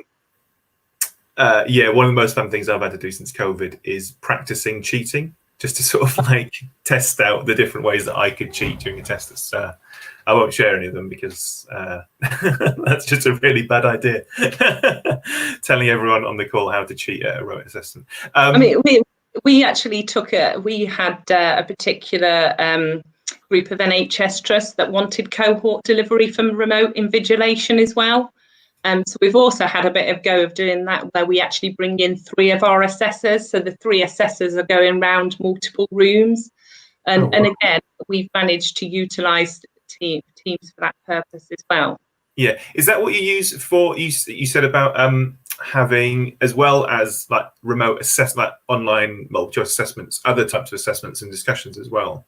Yeah, one of the most fun things I've had to do since COVID is practicing cheating, just to sort of like test out the different ways that I could cheat during a test. I won't share any of them because that's just a really bad idea. Telling everyone on the call how to cheat at a remote assessment. I mean, we actually we had a particular group of NHS trusts that wanted cohort delivery from remote invigilation as well. So we've also had a bit of go of doing that, where we actually bring in 3 of our assessors. So the 3 assessors are going around multiple rooms. And again, we've managed to utilise teams for that purpose as well. Yeah, is that what you use for? You said about having, as well as like remote assessment, like online multiple choice assessments, other types of assessments and discussions as well.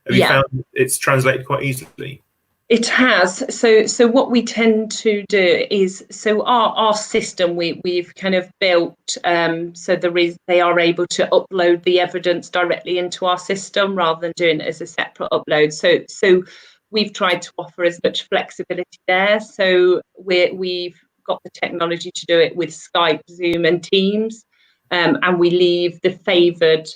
Have you found it's translated quite easily? It has. So what we tend to do is, so our system we've kind of built so they are able to upload the evidence directly into our system rather than doing it as a separate upload. So we've tried to offer as much flexibility there. So we've got the technology to do it with Skype, Zoom, and Teams, and we leave the favoured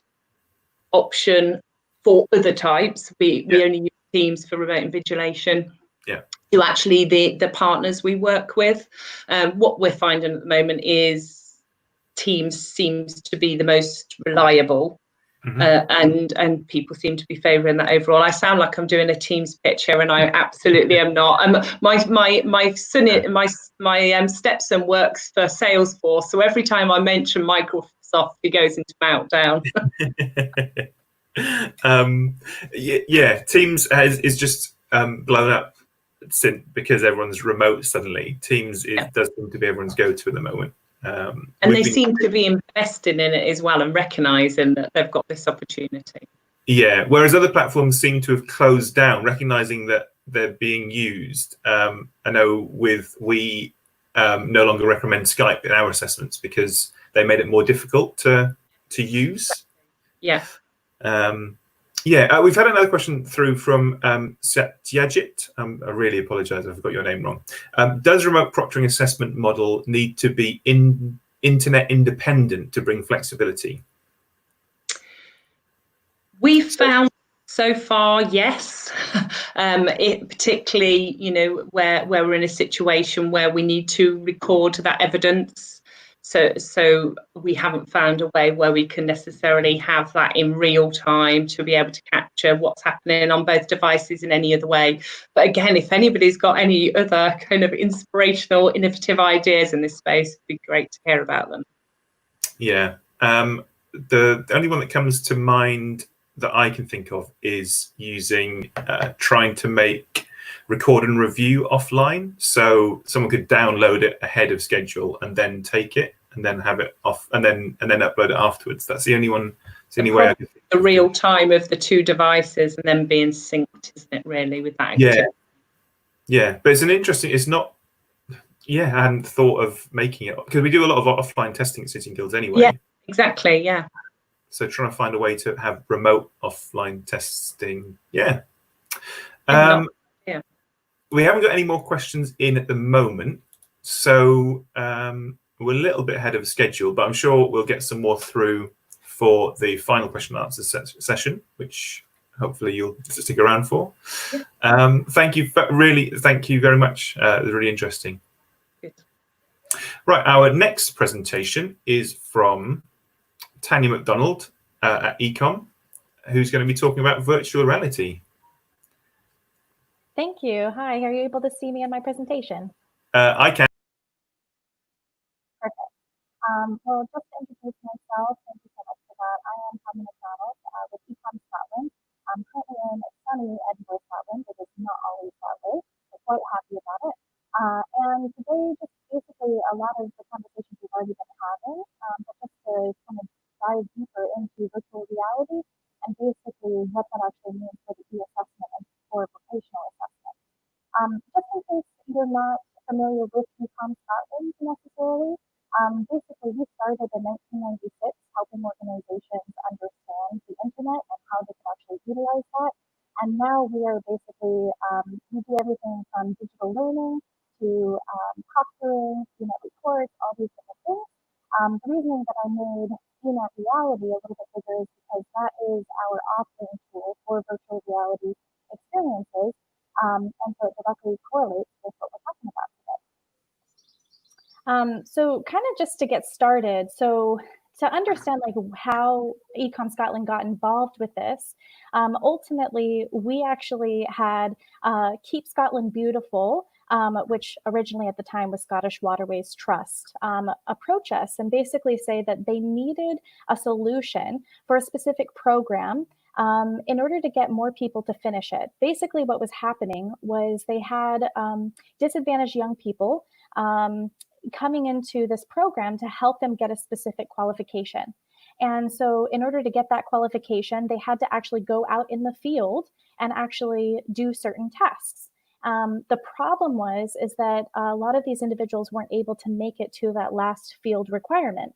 option for other types. We only use Teams for remote invigilation. To actually the partners we work with. What we're finding at the moment is Teams seems to be the most reliable, and people seem to be favouring that overall. I sound like I'm doing a Teams pitch here, and I absolutely am not. My stepson works for Salesforce, so every time I mention Microsoft, he goes into meltdown. Teams is just blown up because everyone's remote suddenly. Teams does seem to be everyone's go-to at the moment. And they seem to be investing in it as well and recognising that they've got this opportunity. Yeah, whereas other platforms seem to have closed down, recognising that they're being used. I know we no longer recommend Skype in our assessments because they made it more difficult to use. Yeah. We've had another question through from Satyajit. I really apologise, I forgot your name wrong. Does remote proctoring assessment model need to be internet independent to bring flexibility? We've found so far, yes. It particularly, where we're in a situation where we need to record that evidence. So we haven't found a way where we can necessarily have that in real time to be able to capture what's happening on both devices in any other way. But again, if anybody's got any other kind of inspirational, innovative ideas in this space, it'd be great to hear about them. Yeah. The only one that comes to mind that I can think of is using trying to make record and review offline, so someone could download it ahead of schedule and then take it and then have it off and then upload it afterwards. That's the only one. It's the only way I can think the real time of the 2 devices and then being synced, isn't it, really, with that activity? Yeah, but it's an interesting. It's not. Yeah, I hadn't thought of making it, because we do a lot of offline testing at Sitting Guilds anyway. Yeah, exactly. Yeah. So trying to find a way to have remote offline testing. Yeah. We haven't got any more questions in at the moment, so we're a little bit ahead of schedule, but I'm sure we'll get some more through for the final question and answer session, which hopefully you'll stick around for. Thank you very much. It was really interesting. Good. Right, our next presentation is from Tanya MacDonald at eCom, who's going to be talking about virtual reality. Thank you. Hi, are you able to see me in my presentation? I can. Perfect. Well, just to introduce myself, thank you so much for that. I am Tanya MacDonald with eCom Scotland. I'm currently in sunny Edinburgh, Scotland, which is not always that way, so quite happy about it. And today, just basically a lot of the conversations we've already been having, but just to kind of dive deeper into virtual reality and basically what that actually means for the e-assessment and for vocational assessment. Just in case you're not familiar with eCom Scotland necessarily, basically we started in 1996 helping organizations understand the internet and how they can actually utilize that. And now we are basically, we do everything from digital learning to proctoring, reports, all these different things. The reason that I made eNet Reality a little bit bigger is because that is our authoring tool for virtual reality experiences, and so it directly correlates with what we're talking about today. So kind of just to get started, so to understand like how eCom Scotland got involved with this, ultimately we actually had Keep Scotland Beautiful which originally at the time was Scottish Waterways Trust, approach us and basically say that they needed a solution for a specific program in order to get more people to finish it. Basically, what was happening was they had disadvantaged young people coming into this program to help them get a specific qualification. And so in order to get that qualification, they had to actually go out in the field and actually do certain tasks. The problem is that a lot of these individuals weren't able to make it to that last field requirement,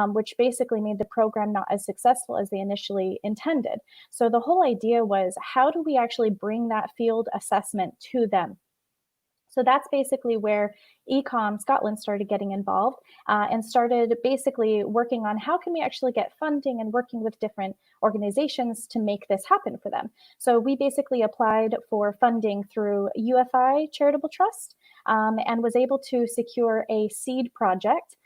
which basically made the program not as successful as they initially intended. So the whole idea was, how do we actually bring that field assessment to them? So that's basically where eCom Scotland started getting involved and started basically working on how can we actually get funding and working with different organizations to make this happen for them. So we basically applied for funding through UFI Charitable Trust and was able to secure a seed project.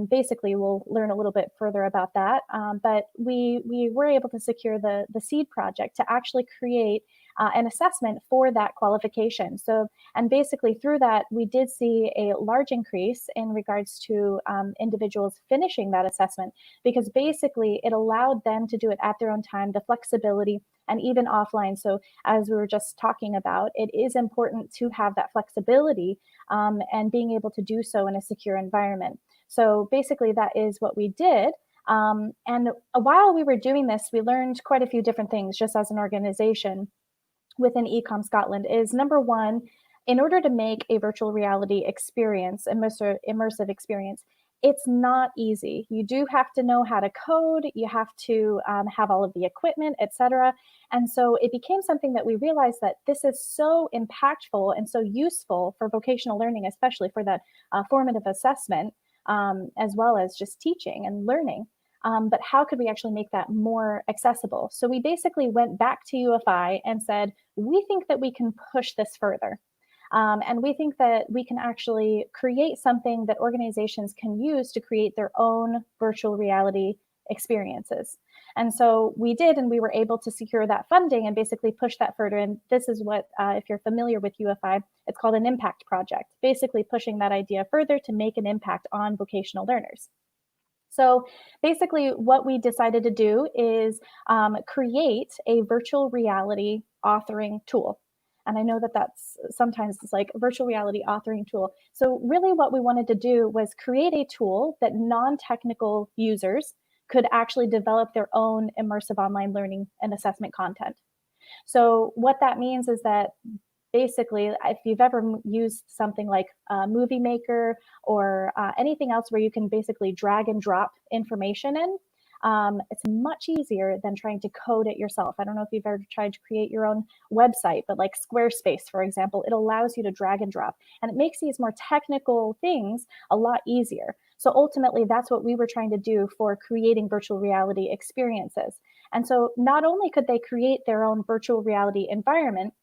Basically, we'll learn a little bit further about that, but we were able to secure the seed project to actually create an assessment for that qualification. So, and basically through that, we did see a large increase in regards to individuals finishing that assessment, because basically it allowed them to do it at their own time, the flexibility, and even offline. So as we were just talking about, it is important to have that flexibility and being able to do so in a secure environment. So basically that is what we did. And while we were doing this, we learned quite a few different things just as an organization within eCom Scotland. Is number one, in order to make a virtual reality experience, immersive experience, it's not easy. You do have to know how to code, you have to have all of the equipment, etc. And so it became something that we realized that this is so impactful and so useful for vocational learning, especially for that formative assessment, as well as just teaching and learning. But how could we actually make that more accessible? So we basically went back to UFI and said, we think that we can push this further. And we think that we can actually create something that organizations can use to create their own virtual reality experiences. And so we did, and we were able to secure that funding and basically push that further. And this is what, if you're familiar with UFI, it's called an impact project, basically pushing that idea further to make an impact on vocational learners. So basically what we decided to do is create a virtual reality authoring tool. And I know that that's sometimes it's like a virtual reality authoring tool. So really what we wanted to do was create a tool that non-technical users could actually develop their own immersive online learning and assessment content. So what that means is that basically, if you've ever used something like Movie Maker or anything else where you can basically drag and drop information in, it's much easier than trying to code it yourself. I don't know if you've ever tried to create your own website, but like Squarespace, for example, it allows you to drag and drop, and it makes these more technical things a lot easier. So ultimately, that's what we were trying to do for creating virtual reality experiences. And so not only could they create their own virtual reality environment,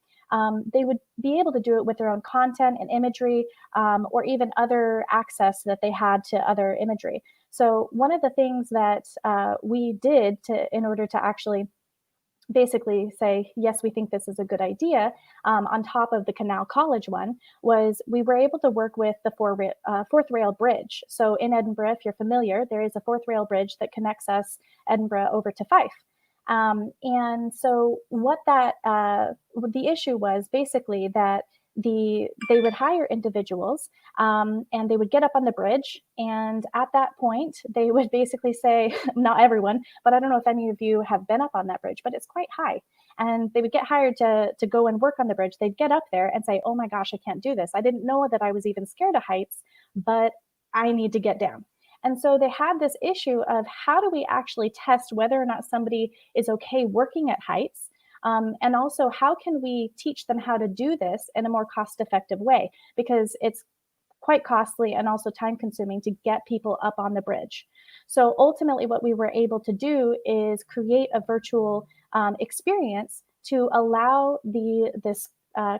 they would be able to do it with their own content and imagery, or even other access that they had to other imagery. So one of the things that we did in order to actually basically say, yes, we think this is a good idea, on top of the Canal College one, was we were able to work with the Fourth Rail Bridge. So in Edinburgh, if you're familiar, there is a Fourth Rail Bridge that connects us, Edinburgh, over to Fife. And so what the issue was basically that they would hire individuals and they would get up on the bridge, and at that point they would basically say, not everyone, but I don't know if any of you have been up on that bridge, but it's quite high, and they would get hired to go and work on the bridge. They'd get up there and say, oh my gosh, I can't do this. I didn't know that I was even scared of heights, but I need to get down. And so they had this issue of how do we actually test whether or not somebody is okay working at heights? And also, how can we teach them how to do this in a more cost-effective way? Because it's quite costly and also time-consuming to get people up on the bridge. So ultimately, what we were able to do is create a virtual experience to allow this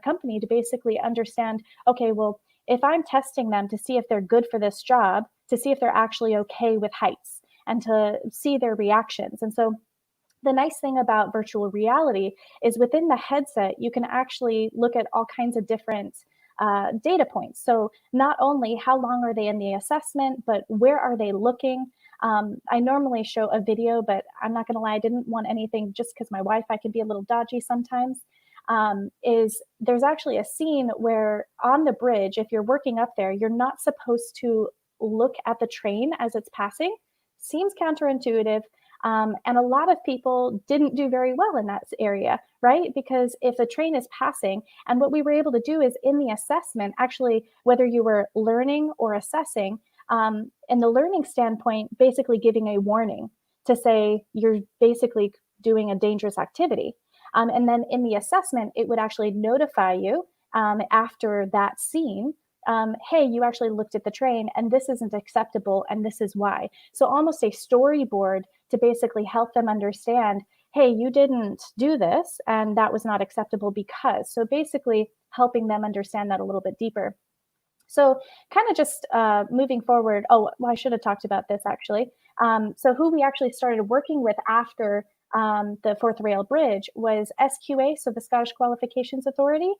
company to basically understand, okay, well, if I'm testing them to see if they're good for this job, to see if they're actually okay with heights and to see their reactions. And so the nice thing about virtual reality is within the headset, you can actually look at all kinds of different data points. So not only how long are they in the assessment, but where are they looking? I normally show a video, but I'm not going to lie, I didn't want anything just because my Wi-Fi can be a little dodgy sometimes. Is there's actually a scene where on the bridge, if you're working up there, you're not supposed to look at the train as it's passing. Seems counterintuitive. And a lot of people didn't do very well in that area, right? Because if the train is passing, and what we were able to do is in the assessment, actually, whether you were learning or assessing, in the learning standpoint, basically giving a warning to say you're basically doing a dangerous activity. And then in the assessment, it would actually notify you after that scene, hey, you actually looked at the train and this isn't acceptable and this is why. So almost a storyboard to basically help them understand, hey, you didn't do this and that was not acceptable because. So basically helping them understand that a little bit deeper. So kind of just moving forward, oh, well, I should have talked about this actually. So who we actually started working with after the Fourth Rail Bridge was SQA, so the Scottish Qualifications Authority,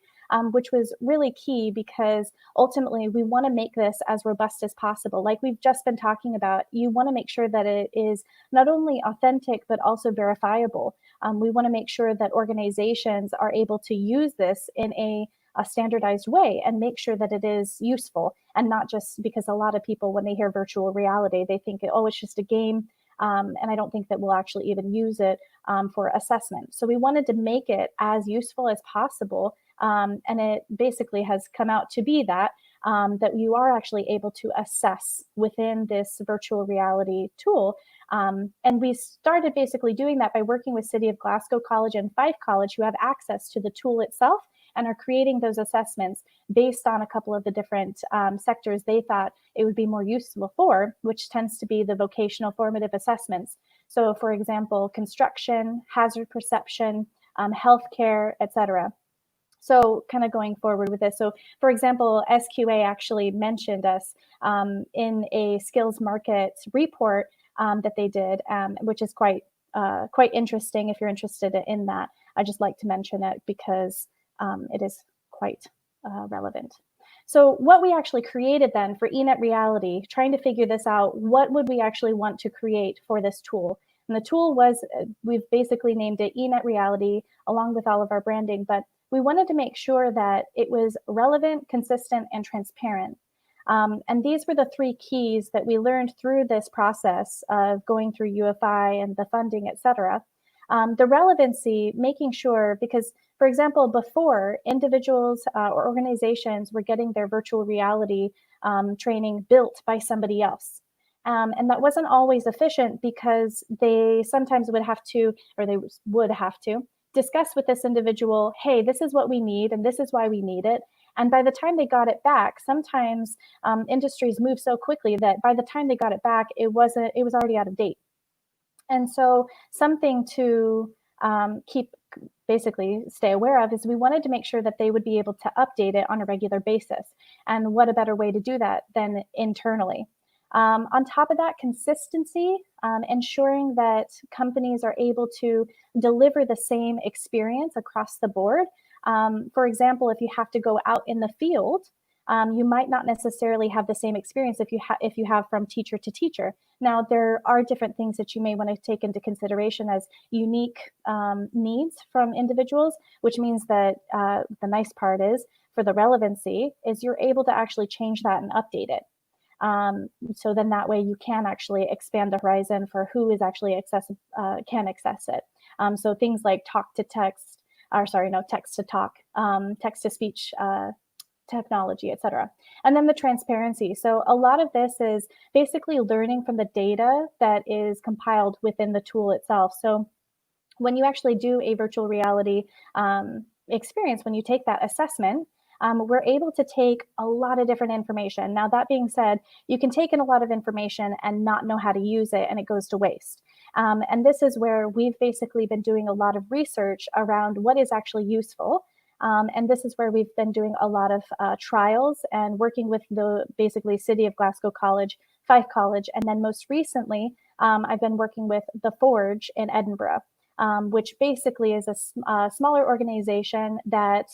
which was really key because ultimately we want to make this as robust as possible. Like we've just been talking about, you want to make sure that it is not only authentic, but also verifiable. We want to make sure that organizations are able to use this in a standardized way and make sure that it is useful and not just because a lot of people, when they hear virtual reality, they think, oh, it's just a game. And I don't think that we'll actually even use it for assessment. So we wanted to make it as useful as possible. And it basically has come out to be that you are actually able to assess within this virtual reality tool. And we started basically doing that by working with City of Glasgow College and Fife College, who have access to the tool itself and are creating those assessments based on a couple of the different sectors they thought it would be more useful for, which tends to be the vocational formative assessments. So for example, construction, hazard perception, healthcare, etc. So kind of going forward with this. So for example, SQA actually mentioned us in a skills market report that they did, which is quite interesting. If you're interested in that, I just like to mention it because it is quite relevant. So what we actually created then for eNet Reality, trying to figure this out, what would we actually want to create for this tool? And the tool was, we've basically named it eNet Reality along with all of our branding, but we wanted to make sure that it was relevant, consistent, and transparent. And these were the three keys that we learned through this process of going through UFI and the funding, et cetera. The relevancy, making sure, because for example, before individuals or organizations were getting their virtual reality training built by somebody else. And that wasn't always efficient because they sometimes would have to discuss with this individual, hey, this is what we need and this is why we need it. And by the time they got it back, sometimes industries move so quickly that by the time they got it back, it was already out of date. And so something to basically stay aware of is we wanted to make sure that they would be able to update it on a regular basis. And what a better way to do that than internally. On top of that, consistency, ensuring that companies are able to deliver the same experience across the board. For example, if you have to go out in the field, you might not necessarily have the same experience if you have from teacher to teacher. Now, there are different things that you may want to take into consideration as unique needs from individuals, which means that the nice part is for the relevancy is you're able to actually change that and update it. So then that way you can actually expand the horizon for who is actually can access it. So things like talk to text, or sorry, no, text to talk, text to speech technology, et cetera. And then the transparency. So a lot of this is basically learning from the data that is compiled within the tool itself. So when you actually do a virtual reality experience, when you take that assessment, we're able to take a lot of different information. Now, that being said, you can take in a lot of information and not know how to use it, and it goes to waste. And this is where we've basically been doing a lot of research around what is actually useful. And this is where we've been doing a lot of trials and working with the basically City of Glasgow College, Fife College, and then most recently, I've been working with the Forge in Edinburgh, which basically is a smaller organization that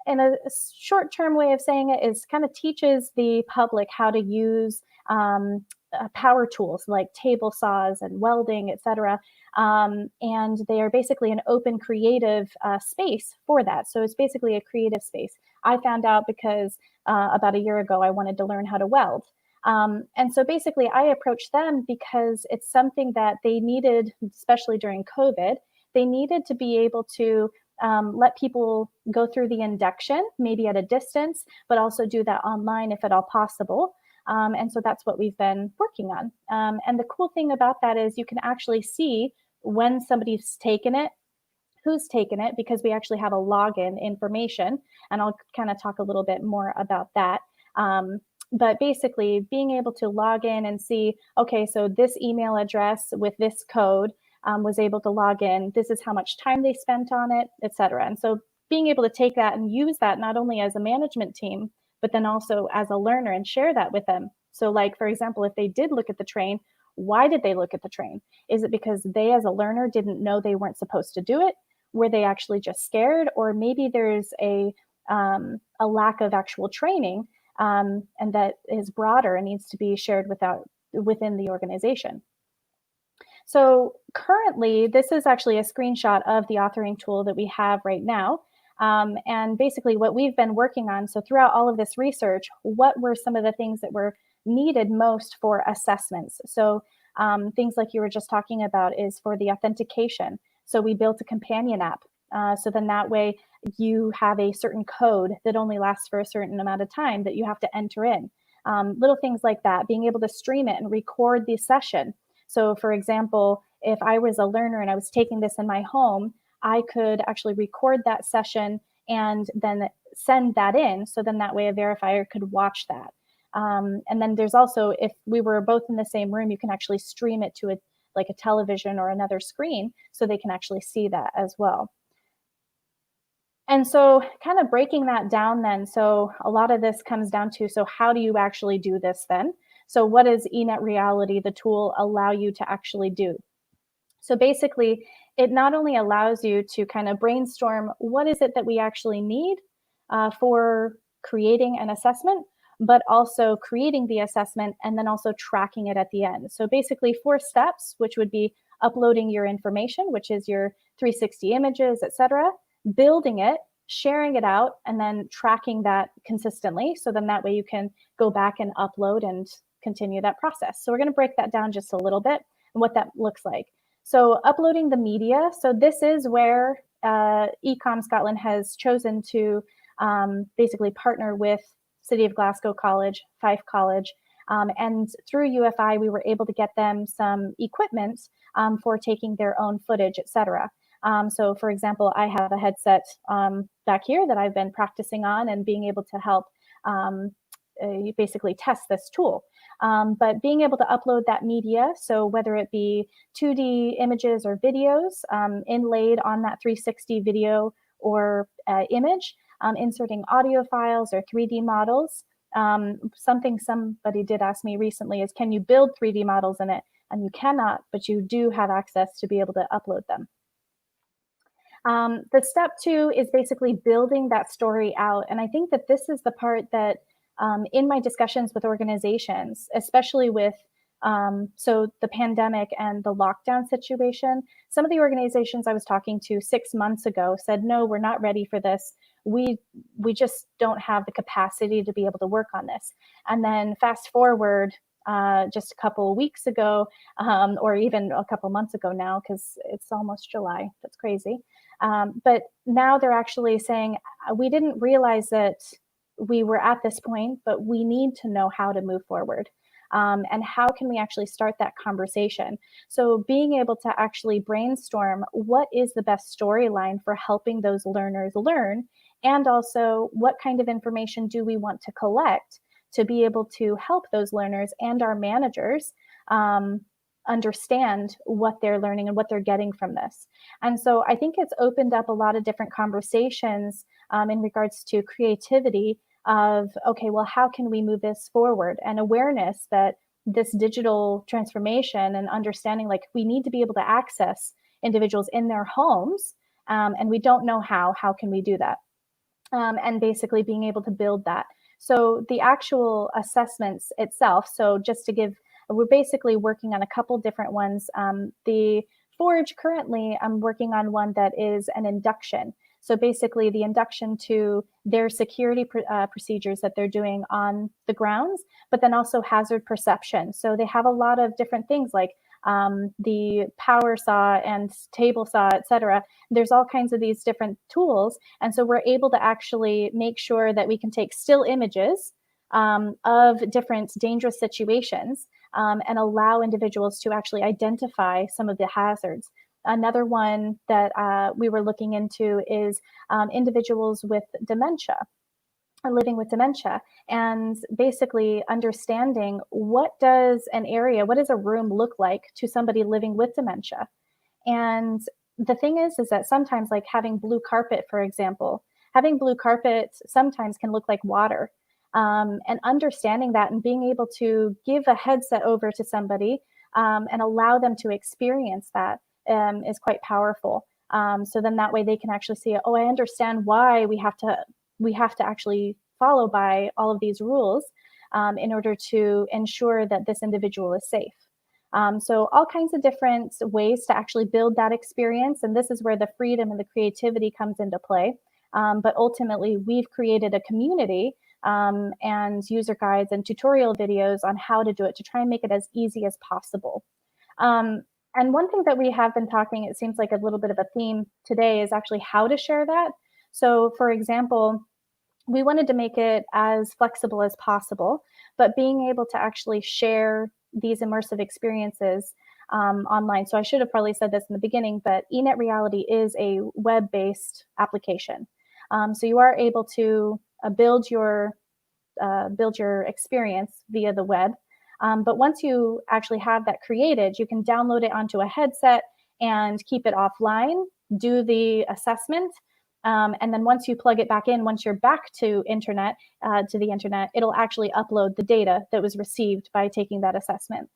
in a short-term way of saying it is kind of teaches the public how to use power tools like table saws and welding, etc. And they are basically an open creative space for that. So it's basically a creative space. I found out because about a year ago, I wanted to learn how to weld. And so basically I approached them because it's something that they needed, especially during COVID. They needed to be able to let people go through the induction, maybe at a distance, but also do that online if at all possible. And so that's what we've been working on. And the cool thing about that is you can actually see when somebody's taken it, who's taken it, because we actually have a login information. And I'll kind of talk a little bit more about that. But basically being able to log in and see, okay, so this email address with this code was able to log in. This is how much time they spent on it, et cetera. And so being able to take that and use that not only as a management team, but then also as a learner and share that with them. So like, for example, if they did look at the train, why did they look at the train? Is it because they as a learner didn't know they weren't supposed to do it? Were they actually just scared? Or maybe there's a lack of actual training and that is broader and needs to be shared within the organization. So currently, this is actually a screenshot of the authoring tool that we have right now. And basically what we've been working on, so throughout all of this research, what were some of the things that were needed most for assessments? So things like you were just talking about is for the authentication. So we built a companion app. So then that way you have a certain code that only lasts for a certain amount of time that you have to enter in. Little things like that, being able to stream it and record the session. So for example, if I was a learner and I was taking this in my home, I could actually record that session and then send that in. So then that way a verifier could watch that. And then there's also, if we were both in the same room, you can actually stream it to like a television or another screen so they can actually see that as well. And so kind of breaking that down then, so a lot of this comes down to, so how do you actually do this then? So what does eNet Reality, the tool, allow you to actually do? So basically, it not only allows you to kind of brainstorm what is it that we actually need for creating an assessment, but also creating the assessment and then also tracking it at the end. So basically 4 steps, which would be uploading your information, which is your 360 images, et cetera, building it, sharing it out, and then tracking that consistently. So then that way you can go back and upload and continue that process. So we're going to break that down just a little bit and what that looks like. So uploading the media. So this is where eCom Scotland has chosen to basically partner with City of Glasgow College, Fife College, and through UFI, we were able to get them some equipment for taking their own footage, etc. So for example, I have a headset back here that I've been practicing on and being able to help basically test this tool. But being able to upload that media, so whether it be 2D images or videos inlaid on that 360 video or image, inserting audio files or 3D models. Something somebody did ask me recently is, can you build 3D models in it? And you cannot, but you do have access to be able to upload them. The step 2 is basically building that story out. And I think that this is the part that in my discussions with organizations, especially with so the pandemic and the lockdown situation, some of the organizations I was talking to 6 months ago said, no, we're not ready for this. We just don't have the capacity to be able to work on this. And then fast forward just a couple of weeks ago, or even a couple months ago now, because it's almost July. That's crazy. But now they're actually saying, we didn't realize that we were at this point, but we need to know how to move forward. And how can we actually start that conversation? So being able to actually brainstorm what is the best storyline for helping those learners learn, and also what kind of information do we want to collect to be able to help those learners and our managers understand what they're learning and what they're getting from this. And so I think it's opened up a lot of different conversations in regards to creativity of, okay, well, how can we move this forward? And awareness that this digital transformation and understanding, like, we need to be able to access individuals in their homes, and we don't know how can we do that? and basically being able to build that. So the actual assessments itself, so just to give, we're basically working on a couple different ones. The Forge currently, I'm working on one that is an induction. So basically the induction to their security procedures that they're doing on the grounds, but then also hazard perception. So they have a lot of different things like the power saw and table saw, etc. There's all kinds of these different tools. And so we're able to actually make sure that we can take still images of different dangerous situations and allow individuals to actually identify some of the hazards. Another one that we were looking into is individuals with dementia, living with dementia, and basically understanding what does a room look like to somebody living with dementia. And the thing is that sometimes, like having blue carpet, for example, having blue carpet sometimes can look like water. And understanding that and being able to give a headset over to somebody and allow them to experience that is quite powerful. So then that way they can actually see, oh, I understand why we have to actually follow by all of these rules in order to ensure that this individual is safe. So all kinds of different ways to actually build that experience. And this is where the freedom and the creativity comes into play. But ultimately, we've created a community and user guides and tutorial videos on how to do it to try and make it as easy as possible. And one thing that we have been talking, it seems like a little bit of a theme today, is actually how to share that. So for example, we wanted to make it as flexible as possible, but being able to actually share these immersive experiences online. So I should have probably said this in the beginning, but eNet Reality is a web-based application. So you are able to build your experience via the web. But once you actually have that created, you can download it onto a headset and keep it offline, do the assessment. And then once you plug it back in, once you're back to the internet, it'll actually upload the data that was received by taking that assessment.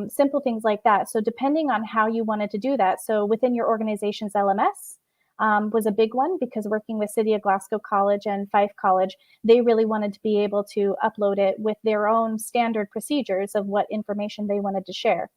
Simple things like that. So depending on how you wanted to do that, so within your organization's LMS, was a big one, because working with City of Glasgow College and Fife College, they really wanted to be able to upload it with their own standard procedures of what information they wanted to share.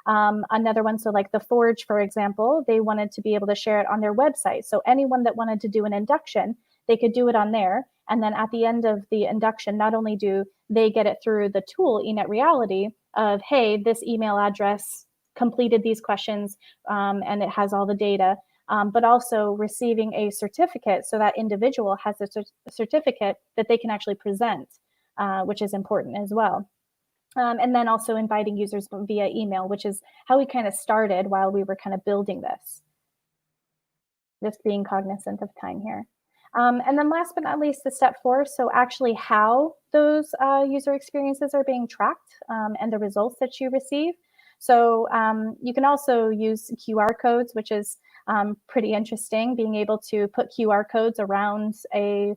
Another one, so like the Forge, for example, they wanted to be able to share it on their website. So anyone that wanted to do an induction, they could do it on there. And then at the end of the induction, not only do they get it through the tool, eNet Reality, of, hey, this email address completed these questions and it has all the data, but also receiving a certificate, so that individual has a certificate that they can actually present, which is important as well. And then also inviting users via email, which is how we kind of started while we were kind of building this. Just being cognizant of time here. And then last but not least, the step 4, so actually how those user experiences are being tracked and the results that you receive. So you can also use QR codes, which is pretty interesting, being able to put QR codes around a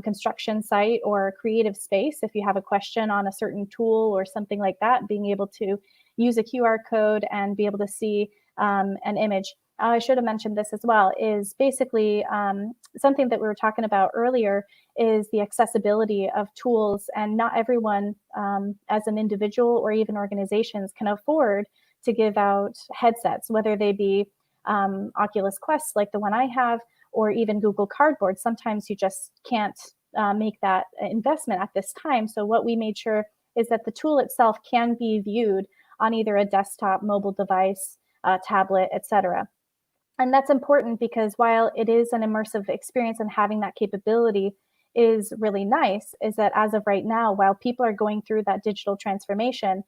construction site or creative space. If you have a question on a certain tool or something like that, being able to use a QR code and be able to see an image. I should have mentioned this as well, is basically something that we were talking about earlier is the accessibility of tools, and not everyone as an individual or even organizations can afford to give out headsets, whether they be Oculus Quest like the one I have, or even Google Cardboard. Sometimes you just can't make that investment at this time. So what we made sure is that the tool itself can be viewed on either a desktop, mobile device, tablet, etc. And that's important because while it is an immersive experience and having that capability is really nice, is that as of right now, while people are going through that digital transformation,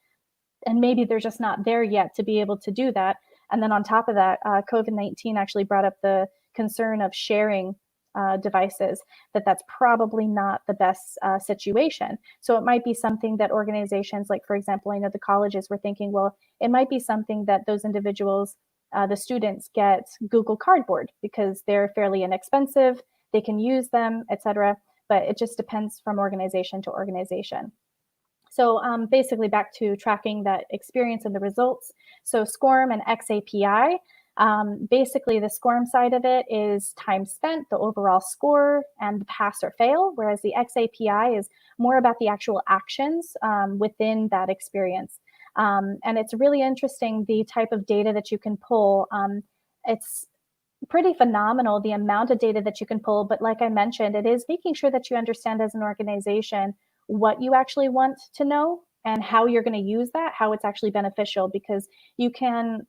and maybe they're just not there yet to be able to do that. And then on top of that, COVID-19 actually brought up the concern of sharing devices, that's probably not the best situation. So it might be something that organizations, like for example, I know the colleges were thinking, well, it might be something that those individuals, the students, get Google Cardboard because they're fairly inexpensive, they can use them, etc. But it just depends from organization to organization. So basically back to tracking that experience and the results. So SCORM and XAPI, Basically, the SCORM side of it is time spent, the overall score, and the pass or fail, whereas the XAPI is more about the actual actions within that experience. And it's really interesting, the type of data that you can pull. It's pretty phenomenal, the amount of data that you can pull. But like I mentioned, it is making sure that you understand as an organization what you actually want to know and how you're going to use that, how it's actually beneficial, because you can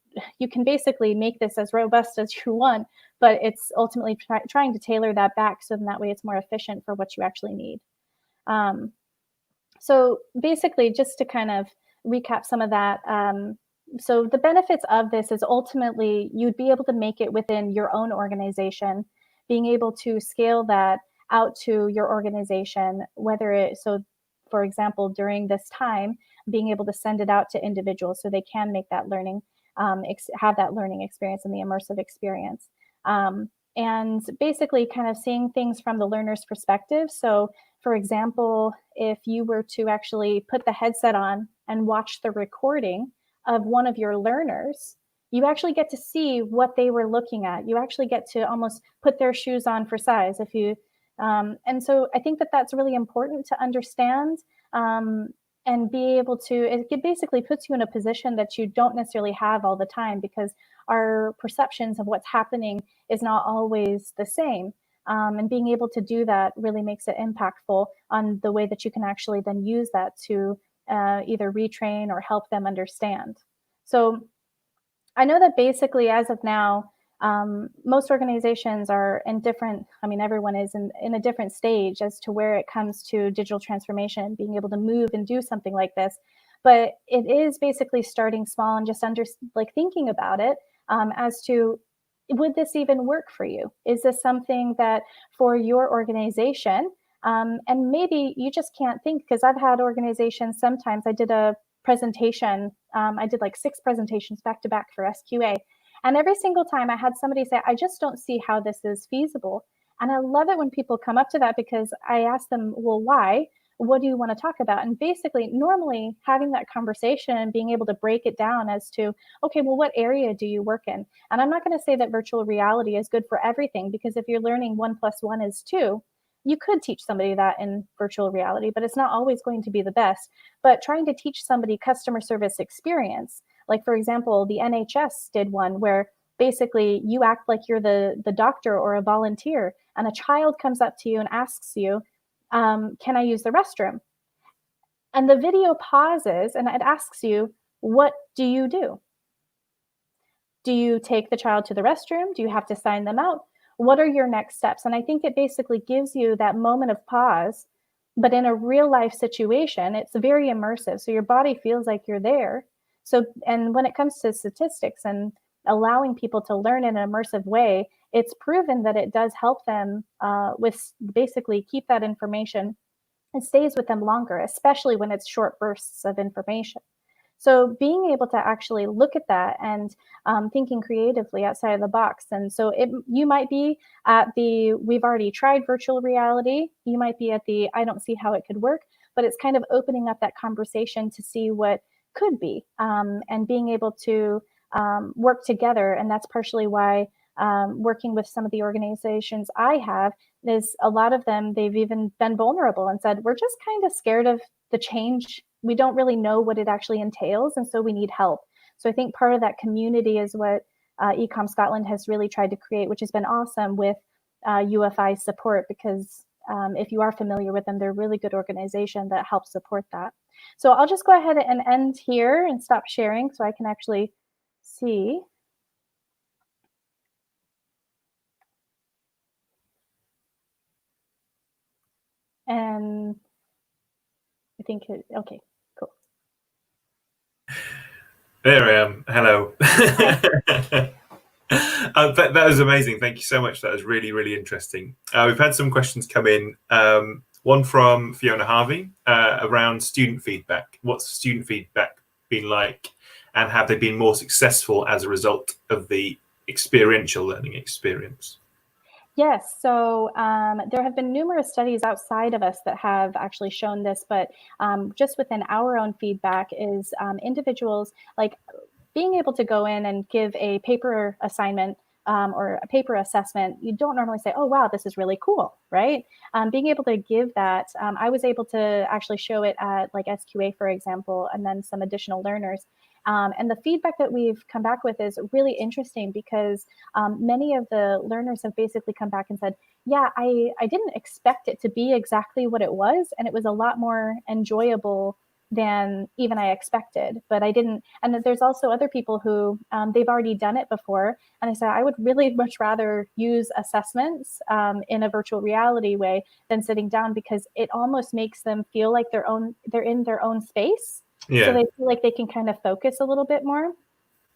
basically make this as robust as you want, but it's ultimately trying to tailor that back so that way it's more efficient for what you actually need. So basically, just to kind of recap some of that, so the benefits of this is ultimately you'd be able to make it within your own organization, being able to scale that out to your organization, whether it, so for example, during this time, being able to send it out to individuals so they can make that learning, have that learning experience and the immersive experience. And basically kind of seeing things from the learner's perspective. So for example, if you were to actually put the headset on and watch the recording of one of your learners, you actually get to see what they were looking at. You actually get to almost put their shoes on for size. If you, and so I think that that's really important to understand and be able to, it basically puts you in a position that you don't necessarily have all the time, because our perceptions of what's happening is not always the same. And being able to do that really makes it impactful on the way that you can actually then use that to either retrain or help them understand. So I know that basically as of now, most organizations are in different, I mean, everyone is in a different stage as to where it comes to digital transformation, being able to move and do something like this. But it is basically starting small and just thinking about it as to, would this even work for you? Is this something that for your organization, and maybe you just can't think, because I've had organizations, sometimes I did a presentation, I did like 6 presentations back to back for SQA. And every single time I had somebody say, I just don't see how this is feasible. And I love it when people come up to that, because I ask them, well, why? What do you want to talk about? And basically, normally having that conversation and being able to break it down as to, okay, well, what area do you work in? And I'm not going to say that virtual reality is good for everything, because if you're learning 1 + 1 is 2, you could teach somebody that in virtual reality, but it's not always going to be the best. But trying to teach somebody customer service experience, like for example, the NHS did one where basically you act like you're the doctor or a volunteer, and a child comes up to you and asks you, can I use the restroom? And the video pauses and it asks you, what do you do? Do you take the child to the restroom? Do you have to sign them out? What are your next steps? And I think it basically gives you that moment of pause, but in a real life situation, it's very immersive. So your body feels like you're there. So, and when it comes to statistics and allowing people to learn in an immersive way, it's proven that it does help them with basically keep that information. It stays with them longer, especially when it's short bursts of information. So being able to actually look at that and thinking creatively outside of the box. And so you might be at the, we've already tried virtual reality. You might be at the, I don't see how it could work, but it's kind of opening up that conversation to see what could be and being able to work together. And that's partially why working with some of the organizations I have is a lot of them, they've even been vulnerable and said, we're just kind of scared of the change. We don't really know what it actually entails, and so we need help. So I think part of that community is what eCom Scotland has really tried to create, which has been awesome with UFI support, because if you are familiar with them, they're a really good organization that helps support that. So I'll just go ahead and end here and stop sharing so I can actually see. And I think, okay, cool. There I am. Hello. That was amazing. Thank you so much. That was really, really interesting. We've had some questions come in. One from Fiona Harvey around student feedback. What's student feedback been like, and have they been more successful as a result of the experiential learning experience? Yes, so there have been numerous studies outside of us that have actually shown this, but just within our own feedback is individuals, like being able to go in and give a paper assignment or a paper assessment, you don't normally say, oh, wow, this is really cool, right? Being able to give that, I was able to actually show it at like SQA, for example, and then some additional learners. And the feedback that we've come back with is really interesting because many of the learners have basically come back and said, yeah, I didn't expect it to be exactly what it was. And it was a lot more enjoyable than even I expected, but I didn't. And there's also other people who they've already done it before. And I said, I would really much rather use assessments in a virtual reality way than sitting down, because it almost makes them feel like they're in their own space. Yeah. So they feel like they can kind of focus a little bit more.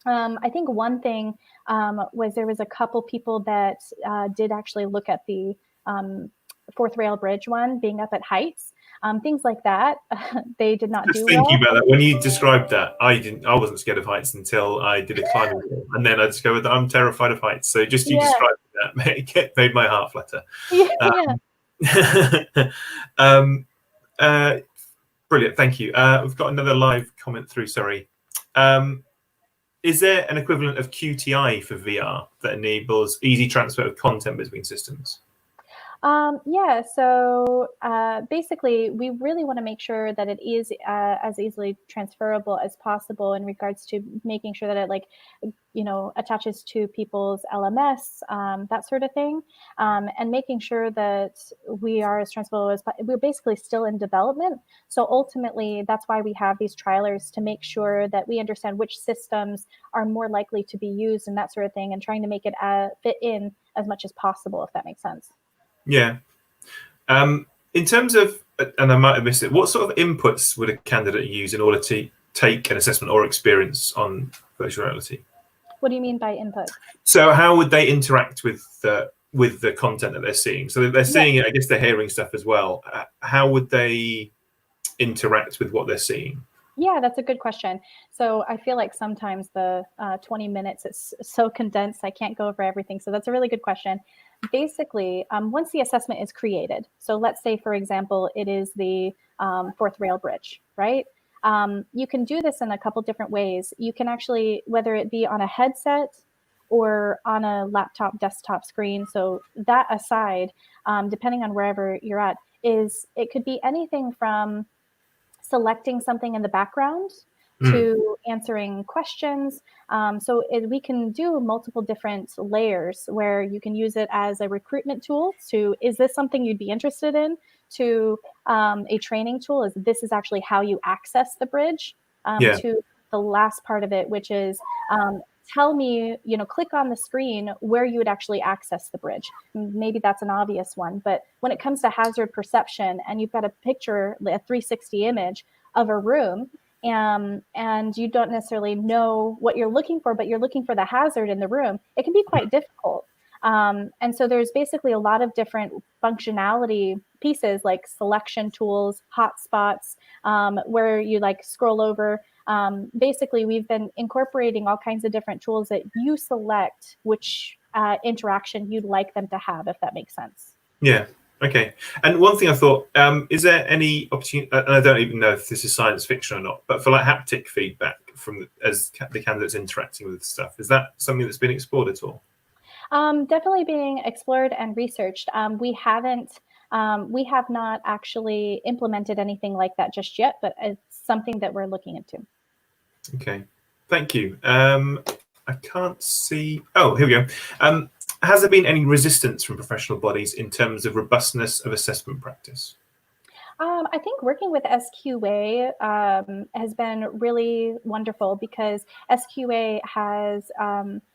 I think one thing was there was a couple people that did actually look at the fourth rail bridge one being up at heights. Things like that, they did not do well. Thinking about that, when you described that, I wasn't scared of heights until I did a climbing wall, and then I discovered that I'm terrified of heights. So just you describing that made my heart flutter. Brilliant, thank you. We've got another live comment through. Sorry. Is there an equivalent of QTI for VR that enables easy transfer of content between systems? Yeah, so basically, we really want to make sure that it is as easily transferable as possible in regards to making sure that it, attaches to people's LMS, that sort of thing, and making sure that we are as transferable as we're basically still in development. So ultimately, that's why we have these trialers, to make sure that we understand which systems are more likely to be used and that sort of thing, and trying to make it fit in as much as possible, if that makes sense. Yeah. In terms of, and I might have missed it, what sort of inputs would a candidate use in order to take an assessment or experience on virtual reality? What do you mean by input? So how would they interact with the content that they're seeing? So they're seeing it, I guess they're hearing stuff as well. How would they interact with what they're seeing? Yeah, that's a good question. So I feel like sometimes the 20 minutes is so condensed, I can't go over everything. So that's a really good question. Basically, once the assessment is created, so let's say, for example, it is the fourth rail bridge, right? You can do this in a couple different ways. You can actually, whether it be on a headset or on a laptop desktop screen, so that aside, depending on wherever you're at, it could be anything from selecting something in the background to answering questions. We can do multiple different layers where you can use it as a recruitment tool to, is this something you'd be interested in, to a training tool, this is actually how you access the bridge, to the last part of it, which is tell me, click on the screen where you would actually access the bridge. Maybe that's an obvious one, but when it comes to hazard perception and you've got a picture, a 360 image of a room, and you don't necessarily know what you're looking for, but you're looking for the hazard in the room, it can be quite difficult. And so there's basically a lot of different functionality pieces, like selection tools, hotspots, where you scroll over. Basically, we've been incorporating all kinds of different tools that you select which interaction you'd like them to have, if that makes sense. Yeah. Okay. And one thing I thought, is there any opportunity, and I don't even know if this is science fiction or not, but for haptic feedback as the candidates interacting with stuff, is that something that's been explored at all? Definitely being explored and researched. We have not actually implemented anything like that just yet, but it's something that we're looking into. Okay, thank you. I can't see. Oh, here we go. Has there been any resistance from professional bodies in terms of robustness of assessment practice? I think working with SQA has been really wonderful, because SQA has